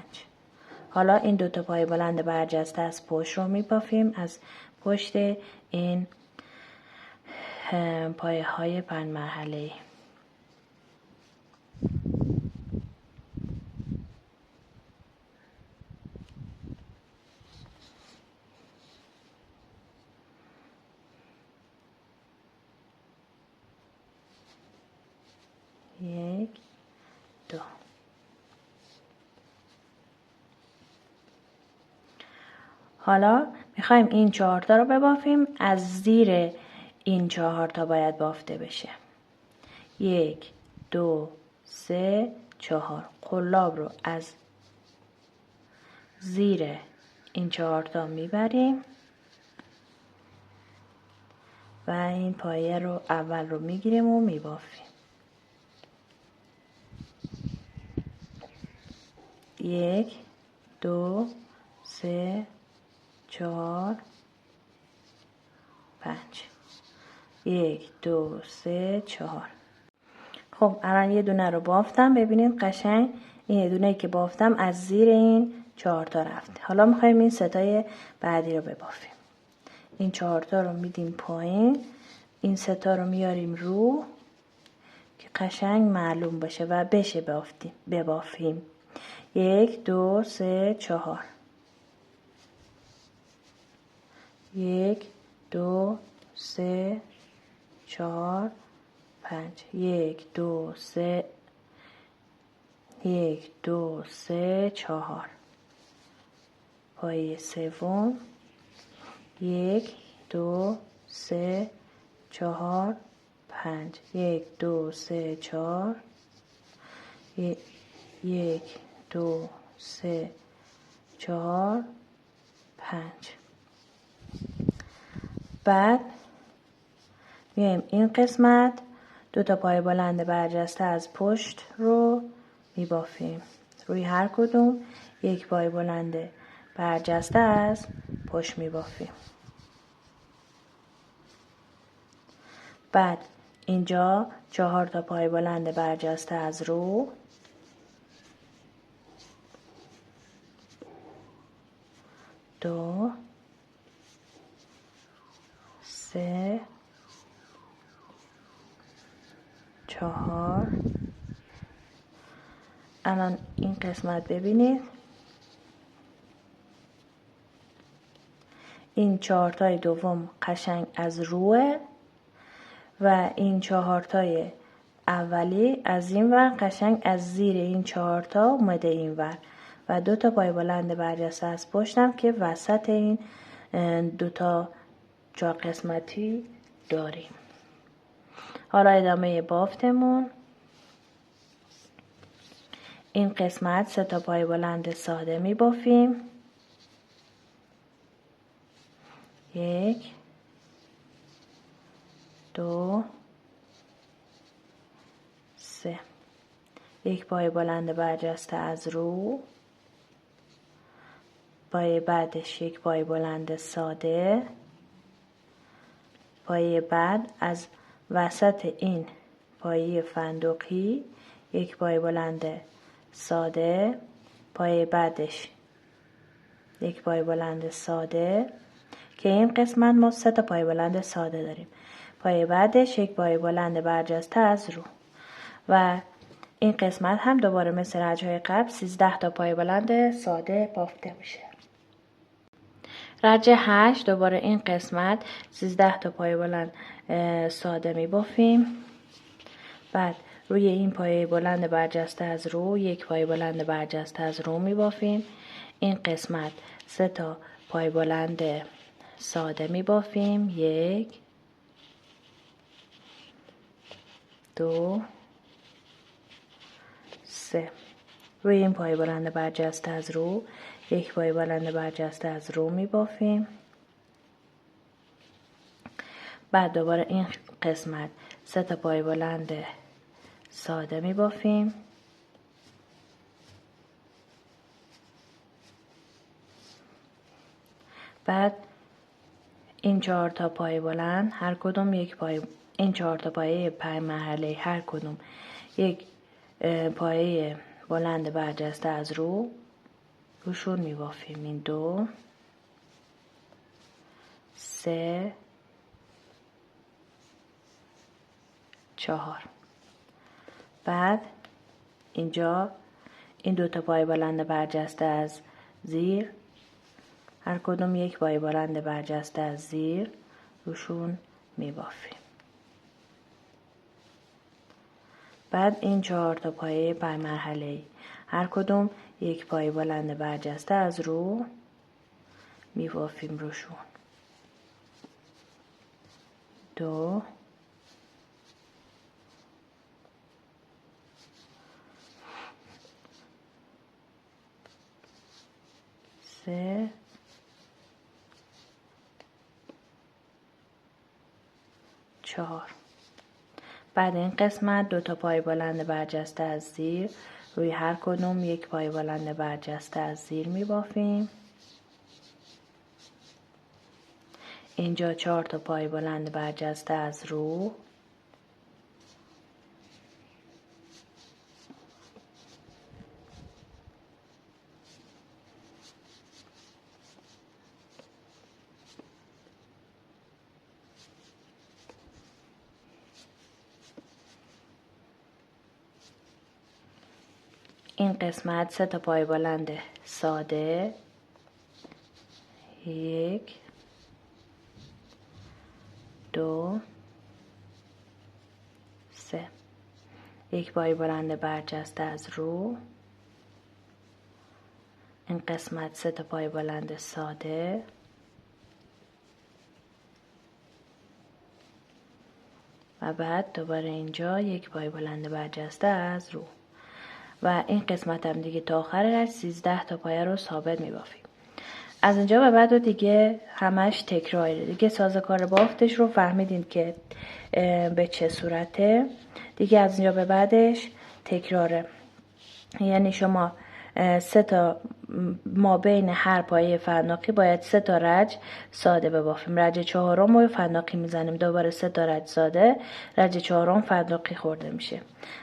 حالا این 2 تا پای بلند برجسته از پشت رو میبافیم، از پشت این پایه های 5 مرحله. یک دو. حالا میخوایم این 4 تا رو ببافیم. از زیر این 4 تا باید بافته بشه. 1 2 3 4. قلاب رو از زیر این 4 تا میبریم و این پایه رو اول رو میگیریم و میبافیم. 1 2 3 4 5. 1 2 3 4. خب الان یه دونه رو بافتم. ببینید قشنگ این یه دونه که بافتم از زیر این 4 تا رفت. حالا میخوایم این ستای بعدی رو ببافیم. این 4 تا رو میدیم پایین، این ستا رو میاریم رو که قشنگ معلوم باشه و بشه ببافیم. 1 2 3 4. 1 2 3 4 5. 1 2 3 1 2 3 4. پایه سوم 1 2 3 4 5. 1 2 3 4. 1 2 3 4 5. بعد میایم این قسمت 2 تا پای بلند برجسته از پشت رو میبافیم. روی هر کدوم 1 پای بلند برجسته از پشت میبافیم. بعد اینجا 4 تا پای بلند برجسته از رو، 2 3 4. الان این قسمت ببینید، این 4 تای دوم قشنگ از روه و این 4 تای اولی از این ور قشنگ از زیر این 4 تا اومده این ور و 2 تا پای بلند برجسته از پشتم که وسط این 2 تا 4 قسمتی داریم. حالا ادامه بافتمون، این قسمت 3 تا پای بلند ساده می بافیم. 1 2 3. 1 پای بلند برجسته از رو، پای بعدش 1 پای بلند ساده، پای بعد از وسط این پایه فندقی 1 پای بلند ساده، پای بعدش 1 پای بلند ساده که این قسمت ما 3 تا پای بلند ساده داریم. پای بعدش 1 پای بلند برجسته از رو و این قسمت هم دوباره مثل رجهای قبل 13 تا پای بلند ساده بافته میشه. رجه 8 دوباره این قسمت 13 تا پای بلند ساده می بافیم. بعد روی این پای بلند برجسته از رو 1 پای بلند برجسته از رو می بافیم. این قسمت 3 تا پای بلند ساده می بافیم. 1 2 3. روی این پای بلند برجسته از رو 1 پای بلند برجسته از رو می بافیم. بعد دوباره این قسمت 3 تا پای بلند ساده می بافیم. بعد این 4 تا پای بلند هر کدوم 1 پای، این 4 تا پایه 5 مرحله هر کدوم 1 پایه بلند برجسته از رو روشون می بافیم. این 2 3 4. بعد اینجا این 2 تا پای بلند برجسته از زیر هر کدوم 1 پای بلند برجسته از زیر روشون می بافیم. بعد این 4 تا پایه 5 مرحله هر کدوم 1 پای بلند برجسته از رو می بافیم روشون. 2 3 4. بعد این قسمت 2 تا پای بلند برجسته از زیر روی هر کدوم 1 پای بلند برجسته از زیر می بافیم. اینجا 4 تا پای بلند برجسته از رو، این قسمت 3 تا پای بلند ساده، 1 2 3 یک پای بلند برجسته از رو، این قسمت 3 تا پای بلند ساده، و بعد دوباره اینجا یک پای بلند برجسته از رو و این قسمت هم دیگه تا آخرش 13 تا پایه رو ثابت میبافیم. از اینجا به بعد دیگه همش تکراره. دیگه سازوکار بافتش رو فهمیدین که به چه صورته. دیگه از اینجا به بعدش تکراره، یعنی شما 3 تا ما بین هر پایه فندقی باید 3 تا رج ساده ببافیم. رج چهارم رو فندقی میزنیم، دوباره 3 تا رج ساده، رج چهارم فندقی خورده میشه.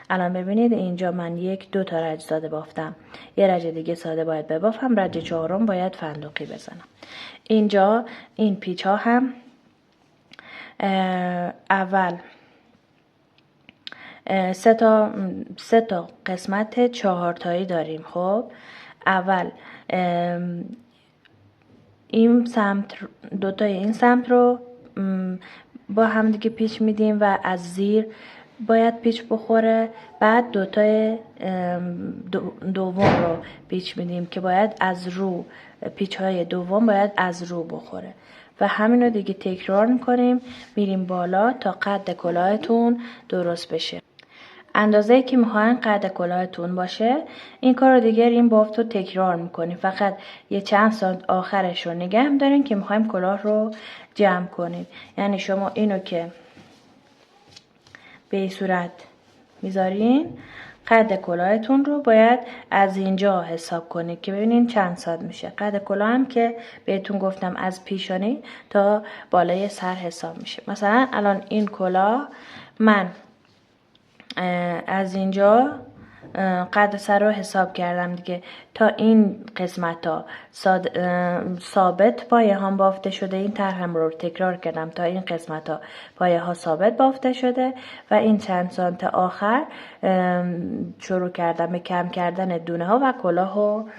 الان ببینید اینجا من 1 2 تا رج ساده بافتم، یه رج دیگه ساده باید ببافم، رج چهارم باید فندقی بزنم. اینجا این پیچ ها هم اول 3 تا قسمت 4 تایی داریم. خب اول این سمت، 2 تای این سمت رو با هم دیگه پیچ میدیم و از زیر باید پیچ بخوره، بعد 2 تای دوم رو پیچ میدیم که باید از رو، پیچ های دوم باید از رو بخوره و همین رو دیگه تکرار میکنیم، میریم بالا تا قد کلاهتون درست بشه. اندازه‌ای که میخواین قد کلاهتون باشه، این کار رو دیگه این بافت رو تکرار میکنیم. فقط یه چند سانت آخرش رو نگه دارین که میخوایم کلاه رو جمع کنیم. یعنی شما اینو که به این صورت میذارین، قد کلاهتون رو باید از اینجا حساب کنید که ببینین چند سانت میشه. قد کلاه هم که بهتون گفتم از پیشانی تا بالای سر حساب میشه. مثلا الان این کلاه من از اینجا قد سر رو حساب کردم دیگه، تا این قسمت ها ثابت پایه هم بافته شده. این طرحم رو تکرار کردم تا این قسمت ها پایه ها ثابت بافته شده و این چند سانت آخر شروع کردم به کم کردن دونه ها و کلاه رو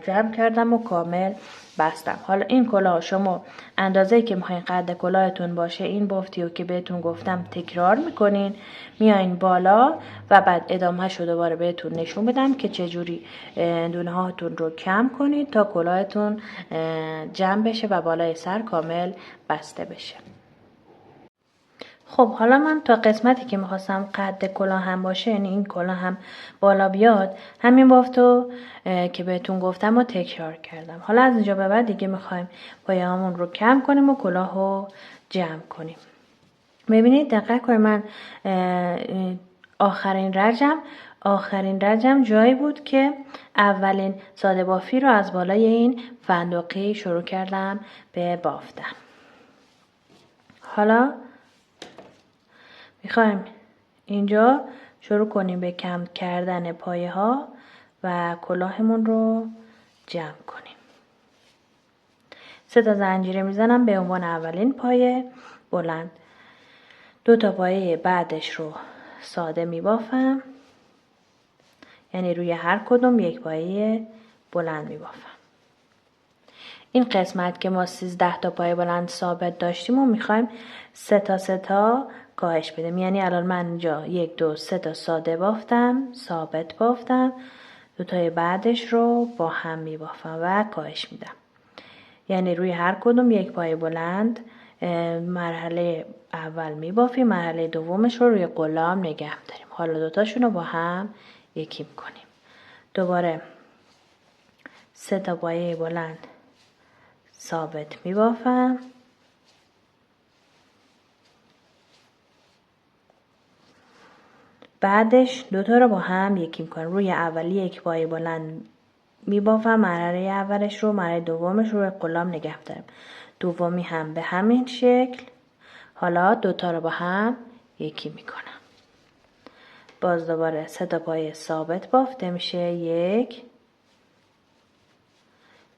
جمع کردم و کامل بستم. حالا این کلاه شما اندازه‌ای که میخواین قد کلاهتون باشه، این بافتی رو که بهتون گفتم تکرار میکنین، میایین بالا و بعد ادامه‌شو دوباره بهتون نشون بدم که چجوری دونه هاتون رو کم کنید تا کلاهتون جمع بشه و بالای سر کامل بسته بشه. خب حالا من تا قسمتی که میخواستم قد کلاه هم باشه، یعنی این کلاه هم بالا بیاد، همین بافتو که بهتون گفتم و تکرار کردم. حالا از اینجا به بعد دیگه میخوایم پایه‌هامون رو کم کنیم و کلاه رو جمع کنیم. ببینید دقت کنید، من آخرین رجم جایی بود که اولین ساده بافی رو از بالای این فندقی شروع کردم به بافتن. حالا میخوایم اینجا شروع کنیم به کم کردن پایه ها و کلاهمون رو جمع کنیم. 3 تا زنجیره میزنم به عنوان اولین پایه بلند. 2 تا پایه بعدش رو ساده میبافم، یعنی روی هر کدوم یک پایه بلند میبافم. این قسمت که ما 13 تا پایه بلند ثابت داشتیم و میخوایم 3 تا کاهش بدیم. یعنی الان من اینجا 1 2 3 تا ساده بافتم، ثابت بافتم، 2 تای بعدش رو با هم میبافم و کاهش میدم. یعنی روی هر کدوم یک پایه بلند مرحله اول میبافیم، مرحله دومش رو روی قلام نگه داریم. حالا 2 تاشون رو با هم یکی میکنیم. دوباره 3 تا پایه بلند ثابت میبافم، بعدش 2 تا رو با هم یکی میکنم. روی اولی یک پایه بلند میبافم، مرحله اولش رو، مرحله دومش رو روی قلام نگه دارم. دومی هم به همین شکل. حالا 2 تا رو با هم یکی میکنم. باز دوباره 3 تا پایه ثابت بافته میشه. 1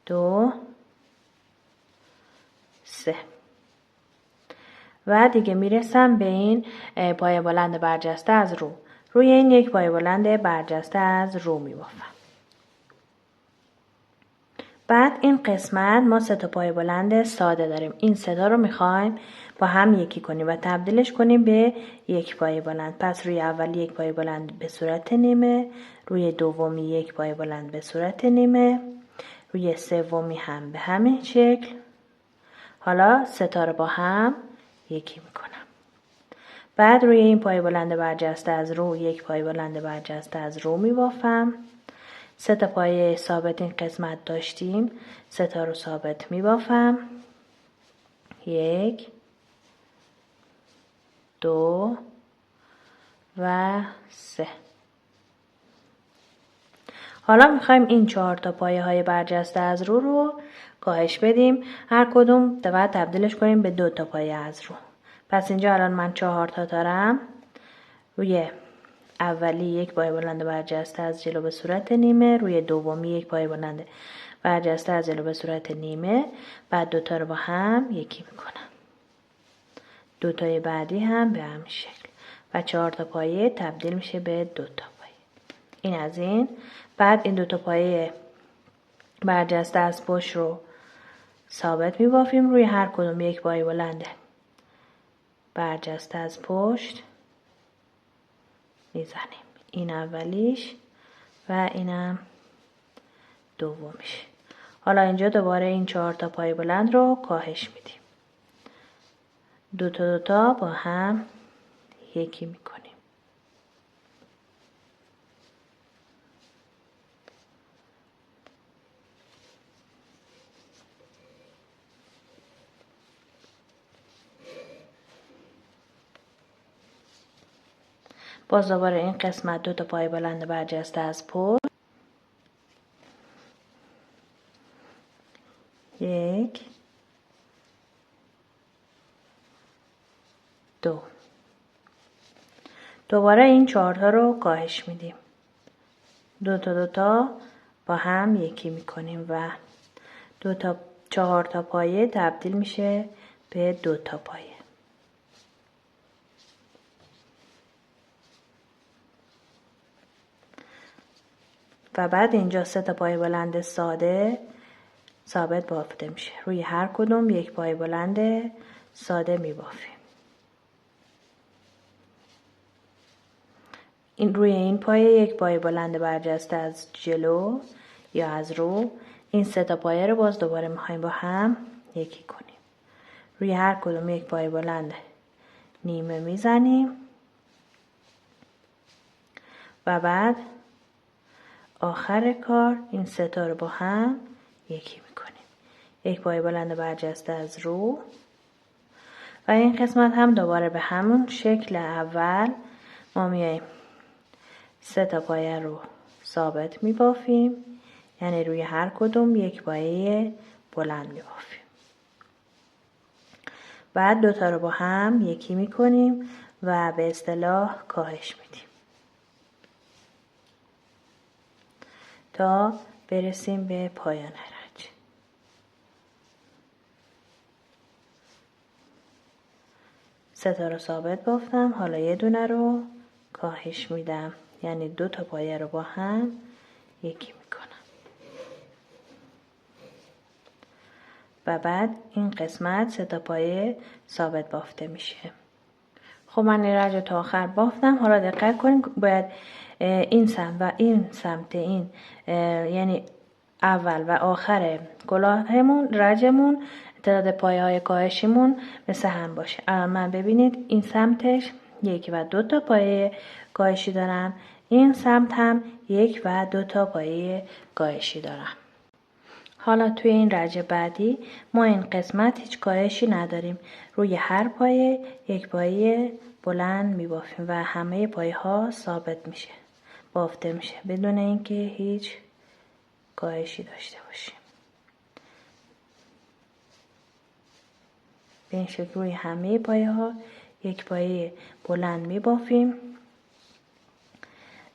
2 3 و دیگه میرسم به این پایه بلند برجسته از رو. روی این یک پایه بلند برجسته از رو میبافم. بعد این قسمت ما 3 تا پای بلند ساده داریم. این 3 تا رو میخوایم با هم یکی کنیم و تبدیلش کنیم به یک پای بلند. پس روی اولی یک پای بلند به صورت نیمه، روی دومی یک پای بلند به صورت نیمه، روی سومی هم به همین شکل. حالا 3 تا رو با هم یکی میکنم. بعد روی این پای بلند برجسته از رو یک پای بلند برجسته از رو میبافم. 3 تا پای ثابت این قسمت داشتیم. 3 تا رو ثابت میبافم. 1 2 و 3. حالا میخوایم این 4 تا پایه های برجسته از رو کاهش بدیم. هر کدوم باید تبدیلش کنیم به 2 تا پایه از رو. پس اینجا الان من 4 تا دارم. روی اولی یک پای بلند برجسته از جلو به صورت نیمه، روی دومی یک پای بلند برجسته از جلو به صورت نیمه. بعد 2 تا رو با هم یکی میکنم. 2 تای بعدی هم به همین شکل و 4 تا پایه تبدیل میشه به 2 تا پایه. این از این. بعد این 2 تا پایه برجسته از پشت رو ثابت میبافیم. روی هر کدوم یک پای بلند برجسته از پشت میزنیم. این اولیش و اینم دومیش. حالا اینجا دوباره این 4 تا پای بلند رو کاهش میدیم. 2 تا با هم یکی میکنیم. باز دوباره این قسمت 2 تا پای بلند برجسته از پشت. 1 2. دوباره این 4 تا رو کاهش میدیم. 2 تا با هم یکی میکنیم و 4 تا پایه تبدیل میشه به 2 تا پایه. و بعد اینجا 3 تا پای بلند ساده ثابت بافته میشه. روی هر کدوم یک پای بلند ساده میبافیم. این روی این پایه یک پای بلند برجسته از جلو یا از رو. این 3 تا پایه رو باز دوباره میخوایم با هم یکی کنیم. روی هر کدوم یک پای بلند نیمه میزنیم و بعد آخر کار این 3 تا رو با هم یکی میکنیم. یک پای بلند برجسته از رو و این قسمت هم دوباره به همون شکل اول ما میاییم 3 تا پایه رو ثابت میبافیم، یعنی روی هر کدوم یک پایه بلند میبافیم. بعد 2 تا رو با هم یکی میکنیم و به اصطلاح کاهش میدیم تا برسیم به پایان رنج. سه تا رو ثابت بافتم. حالا یه دونه رو کاهش میدم، یعنی 2 تا پایه رو با هم یکی میکنم و بعد این قسمت 3 تا پایه ثابت بافته میشه. خب من این رنج تا آخر بافتم. حالا دقت کنید باید این سمت و این سمت این یعنی اول و آخر کلاهمون رنجمون تعداد پایه های کاهشیمون مثل هم باشه. الان من ببینید این سمتش 1 و 2 تا پایه کاهشی دارم، این سمت هم 1 و 2 تا پایه کاهشی دارم. حالا توی این رنج بعدی ما این قسمت هیچ کاهشی نداریم. روی هر پایه یک پایه بلند میبافیم و همه پایه ها ثابت میشه، بافته میشه بدون اینکه هیچ کاهشی داشته باشیم. به این شکل روی همه پایه ها یک پایه بلند میبافیم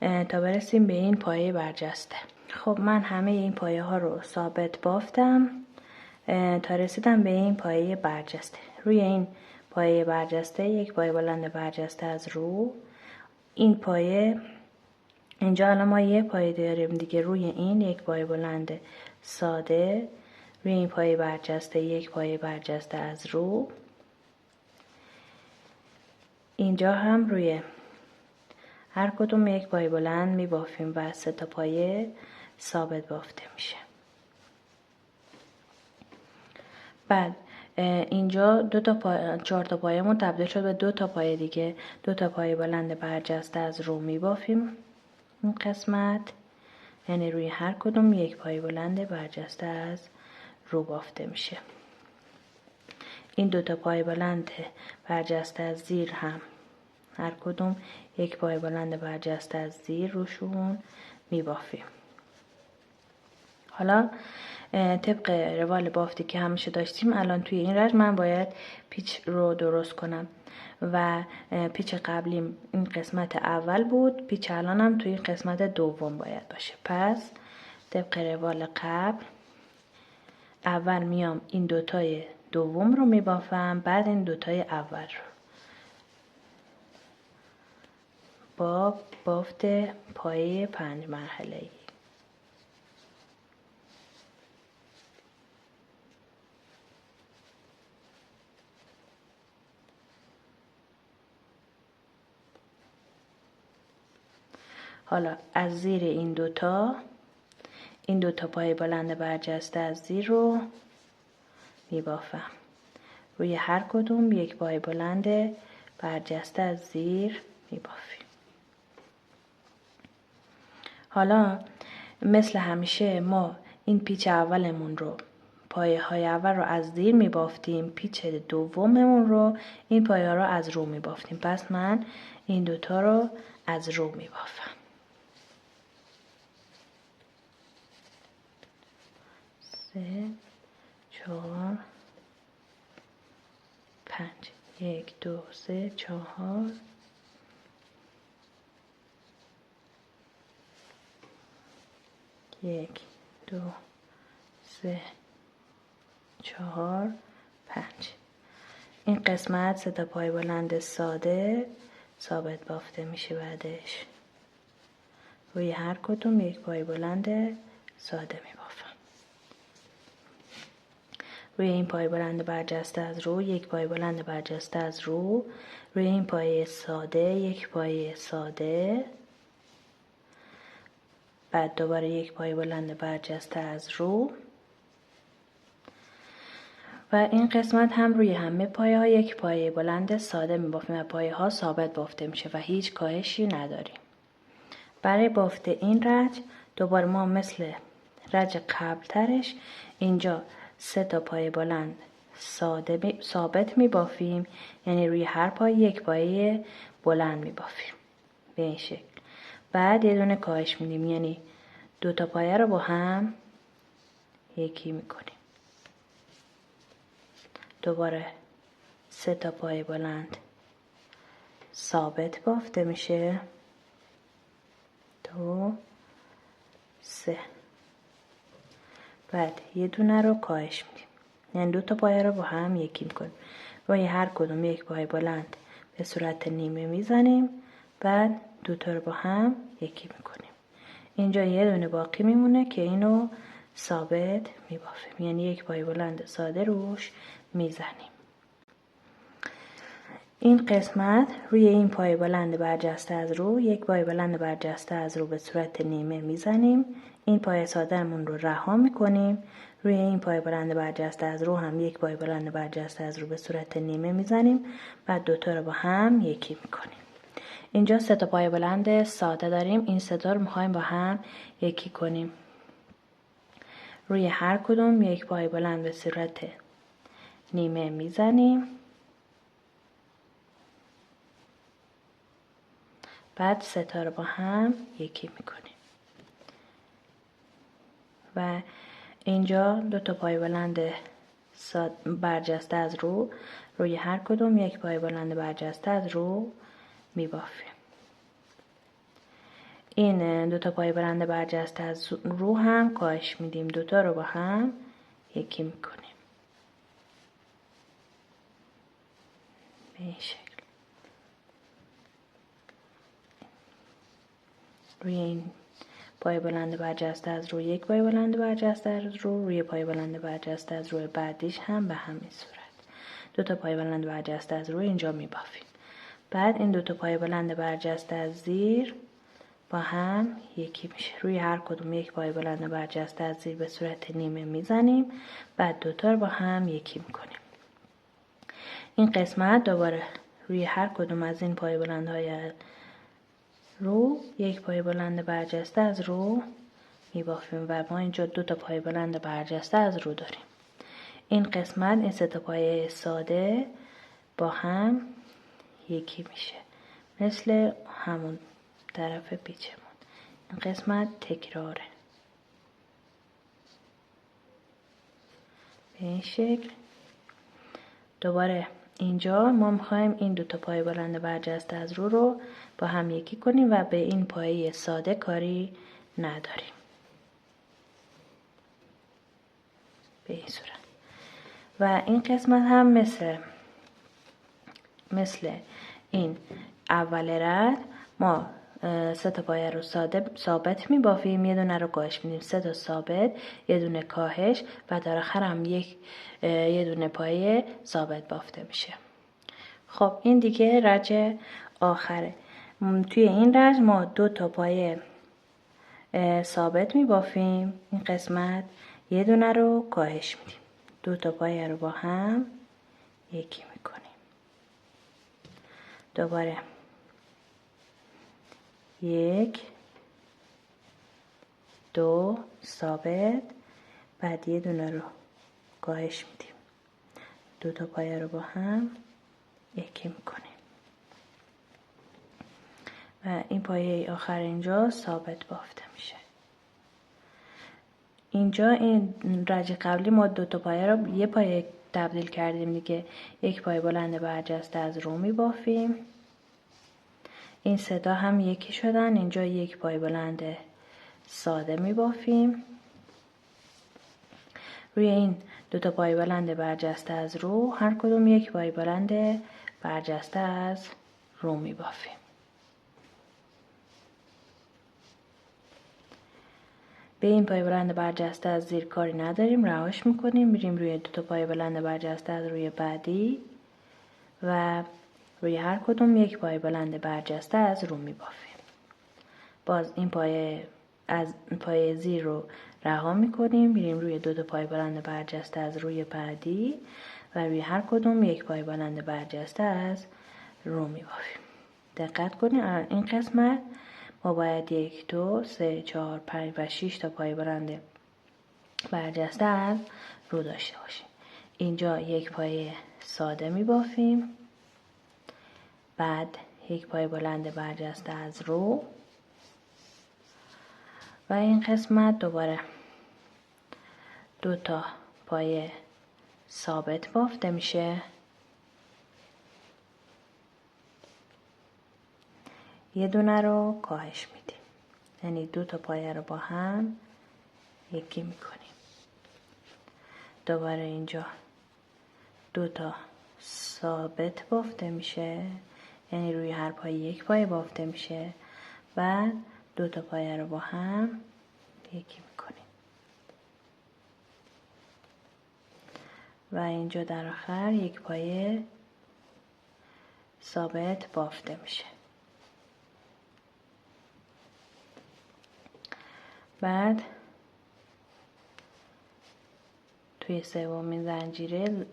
تا برسیم به این پایه برجسته. خب من همه این پایه ها رو ثابت بافتم تا رسیدم به این پایه برجسته. روی این پایه برجسته یک پایه بلند برجسته از رو، این پایه اینجا الان ما یه پایه داریم دیگه، روی این یک پایه بلند ساده، روی این پایه برجسته یک پایه برجسته از رو، اینجا هم روی هر کدوم یک پایه بلند می بافیم و 3 تا پایه ثابت بافته میشه. بعد اینجا 4 تا پایه‌مون تبدیل شد به 2 تا پایه دیگه. 2 تا پایه بلند برجسته از رو می بافیم این قسمت، یعنی روی هر کدوم یک پایه بلند برجسته از رو بافته میشه. این 2 تا پایه بلند برجسته از زیر هم هر کدوم یک پایه بلند برجسته از زیر روشون میبافیم. حالا طبق روال بافتی که همیشه داشتیم، الان توی این رشت من باید پیچ رو درست کنم و پیچ قبلیم این قسمت اول بود، پیچ الانم توی قسمت دوم باید باشه. پس طبق روال قبل اول میام این دوتای دوم رو میبافم، بعد این دوتای اول رو با بافت پایه 5 مرحله‌ای. حالا از زیر این دوتا پایه بلند برجسته از زیر رو میبافم، روی هر کدوم یک پایه بلند برجسته از زیر میبافیم. حالا مثل همیشه ما این پیچ اولمون رو، پایه های اول رو از زیر میبافتیم، پیچ دوممون رو، این پایه ها رو از رو میبافتیم. پس من این دوتا رو از رو میبافم. 3 4 5 1 2 3 4 1 2 3 4 5. این قسمت 3 تا پایه بلند ساده ثابت بافته میشه. بعدش روی هر کدوم یک پایه بلند ساده میبافم. روی این پایه بلند برجسته از رو یک پایه بلند برجسته از رو، روی این پایه ساده یک پایه ساده، بعد دوباره یک پایه بلند برجسته از رو و این قسمت هم روی همه پایه ها یک پایه بلند ساده می بافیم و پایه ها ثابت بافته میشه و هیچ کاهشی نداریم. برای بافت این رج دوباره ما مثل رج قبل ترش اینجا 3 تا پایه بلند ثابت می بافیم، یعنی روی هر پایه یک پایه بلند می بافیم به این شکل. بعد یه دونه کاهش میدیم، یعنی 2 تا پایه رو با هم یکی میکنیم. دوباره 3 تا پایه بلند ثابت بافته میشه، 2 3. بعد یه دونه رو کاهش میدیم، یعنی 2 تا پایه رو با هم یکی میکنیم. روی هر کدوم یک پایه بلند به صورت نیمه میزنیم، بعد 2 تا رو با هم یکی میکنیم. اینجا یه دونه باقی میمونه که اینو ثابت میبافیم، یعنی یک پایه بلند ساده روش میزنیم. این قسمت روی این پایه بلند برجسته از رو یک پایه بلند برجسته از رو به صورت نیمه میزنیم. این پایه سادهمون رو رها میکنیم. روی این پایه بلند برجسته از رو هم یک پایه بلند برجسته از رو به صورت نیمه میزنیم، بعد 2 تا رو با هم یکی میکنیم. اینجا 3 تا پایه بلند ساده داریم، این 3 تا رو میخوایم با هم یکی کنیم. روی هر کدوم یک پایه بلند به صورت نیمه میزنیم، بعد 3 تا رو با هم یکی میکنیم و اینجا 2 تا پایه بلند برجسته از رو، روی هر کدوم یک پایه بلند برجسته از رو میبافیم. این 2 تا پایه بلند برجسته از رو هم کاهش میدیم، 2 تا رو با هم یکی میکنیم به این شکل. روی این پای بلند برجسته از رو یک پای بلند برجسته از رو روی پای بلند برجسته از روی بعدیش هم به همین صورت 2 تا پای بلند برجسته از رو اینجا میبافیم. بعد این 2 تا پای بلند برجسته از زیر با هم یکی میشه. روی هر کدوم یک پای بلند برجسته از زیر به صورت نیمه میزنیم. بعد 2 تا رو با هم یکی میکنیم. این قسمت دوباره روی هر کدوم از این پای بلندهای رو یک پای بلند برجسته از رو میبافیم و ما اینجا 2 تا پای بلند برجسته از رو داریم. این قسمت این 3 تا پای ساده با هم یکی میشه مثل همون طرف پیچمون. این قسمت تکراره به این شکل. دوباره اینجا ما میخوایم این 2 تا پای بلند برجسته از رو با هم یکی کنیم و به این پایه ساده کاری نداریم. به این صورت. و این قسمت هم مثل این اول رد ما 3 تا پایه رو ثابت میبافیم، یه دونه رو کاهش میدیم، 3 تا ثابت، یه دونه کاهش و در آخر هم یه دونه پایه ثابت بافته میشه. خب این دیگه رج آخره. توی این رج ما 2 تا پایه ثابت میبافیم، این قسمت یه دونه رو کاهش میدیم، 2 تا پایه رو با هم یکی میکنیم. دوباره 1 2 ثابت، بعد یه دونه رو کاهش میدیم، 2 تا پایه رو با هم یکی میکنیم و این پایه آخر اینجا ثابت بافته میشه. اینجا این رج قبلی ما 2 تا پایه رو یه پایه تبدیل کردیم دیگه، یک پایه بلند برجسته از رو میبافیم. این 3 تا هم یکی شدن، اینجا یک پایه بلند ساده میبافیم. روی این 2 تا پایه بلند برجسته از رو هر کدوم یک پایه بلند برجسته از رو میبافیم. به این پایه بلند برجسته از زیر کاری نداریم، رهاش میکنیم، میریم روی 2 تا پایه بلند برجسته از روی بعدی و روی هر کدوم یک پایه بلند برجسته از رو میبافیم. باز این پایه زیر رو رها میکنیم، میریم روی 2 تا پایه بلند برجسته از روی بعدی و روی هر کدوم یک پایه بلند برجسته از رو میبافیم. دقت کنید این قسمت ما باید 1 2 3 4 5 و 6 تا پایه بلند برجسته از رو داشته باشیم. اینجا یک پایه ساده میبافیم، بعد یک پایه بلند برجسته از رو و این قسمت دوباره 2 تا پایه ثابت بافته میشه، یه دونه رو کاهش میدیم، یعنی 2 تا پایه رو با هم یکی میکنیم. دوباره اینجا 2 تا ثابت بافته میشه، یعنی روی هر پایه یک پایه بافته میشه، بعد 2 تا پایه رو با هم یکی میکنیم و اینجا در آخر یک پایه ثابت بافته میشه. بعد توی سومین زنجیره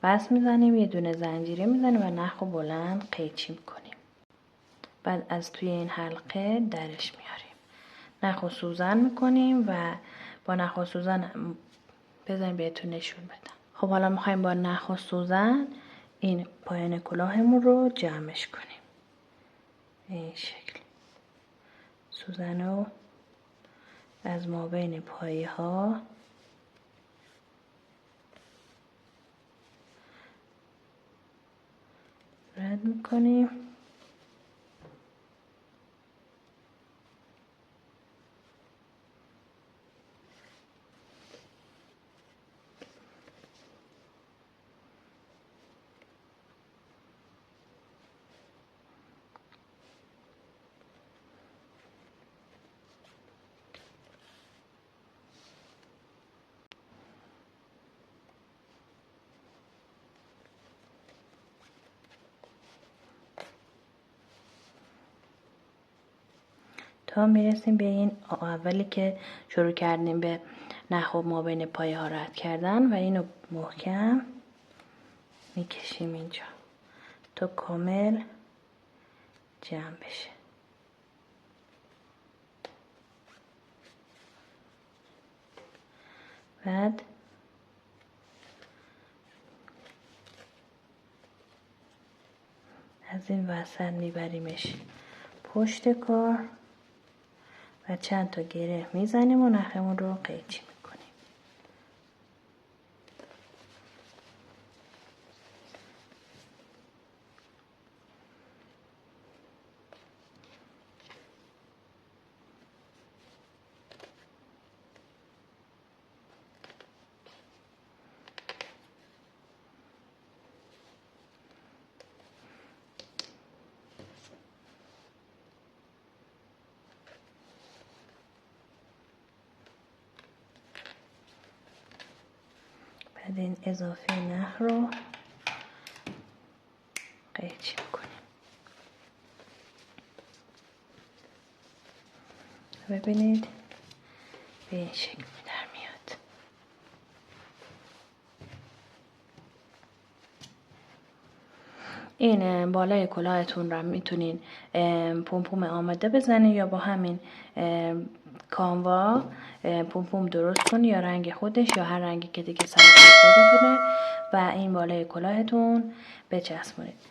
بس میزنیم، یه دونه زنجیره میزنیم و نخ و بلند قیچی میکنیم. بعد از توی این حلقه درش میاریم، نخ و سوزن میکنیم و با نخ و سوزن بذاریم بهتون نشون بدم. خب حالا میخوایم با نخ و سوزن این پایان کلاهمون رو جمعش کنیم. این شکل سوزن رو از مابین پایه ها رد میکنیم. تا میرسیم به این اولی که شروع کردیم به نخ و ما بین پایه ها رد کردن و اینو محکم میکشیم اینجا تا کامل جمع بشه. بعد از این وسط میبریمش پشت کار و چند تا گره میزنیم و نخمون رو قیچی میکنیم. بعد این اضافه نخ رو قیچی میکنیم. ببینید به این شکل در میاد. این بالای کلاهتون رو میتونین پومپوم آماده بزنید یا با همین کانوا پومپوم درست کنید یا رنگ خودش یا هر رنگی که دیگه سلیقه خودتونه و این بالای کلاهتون بچسبونید.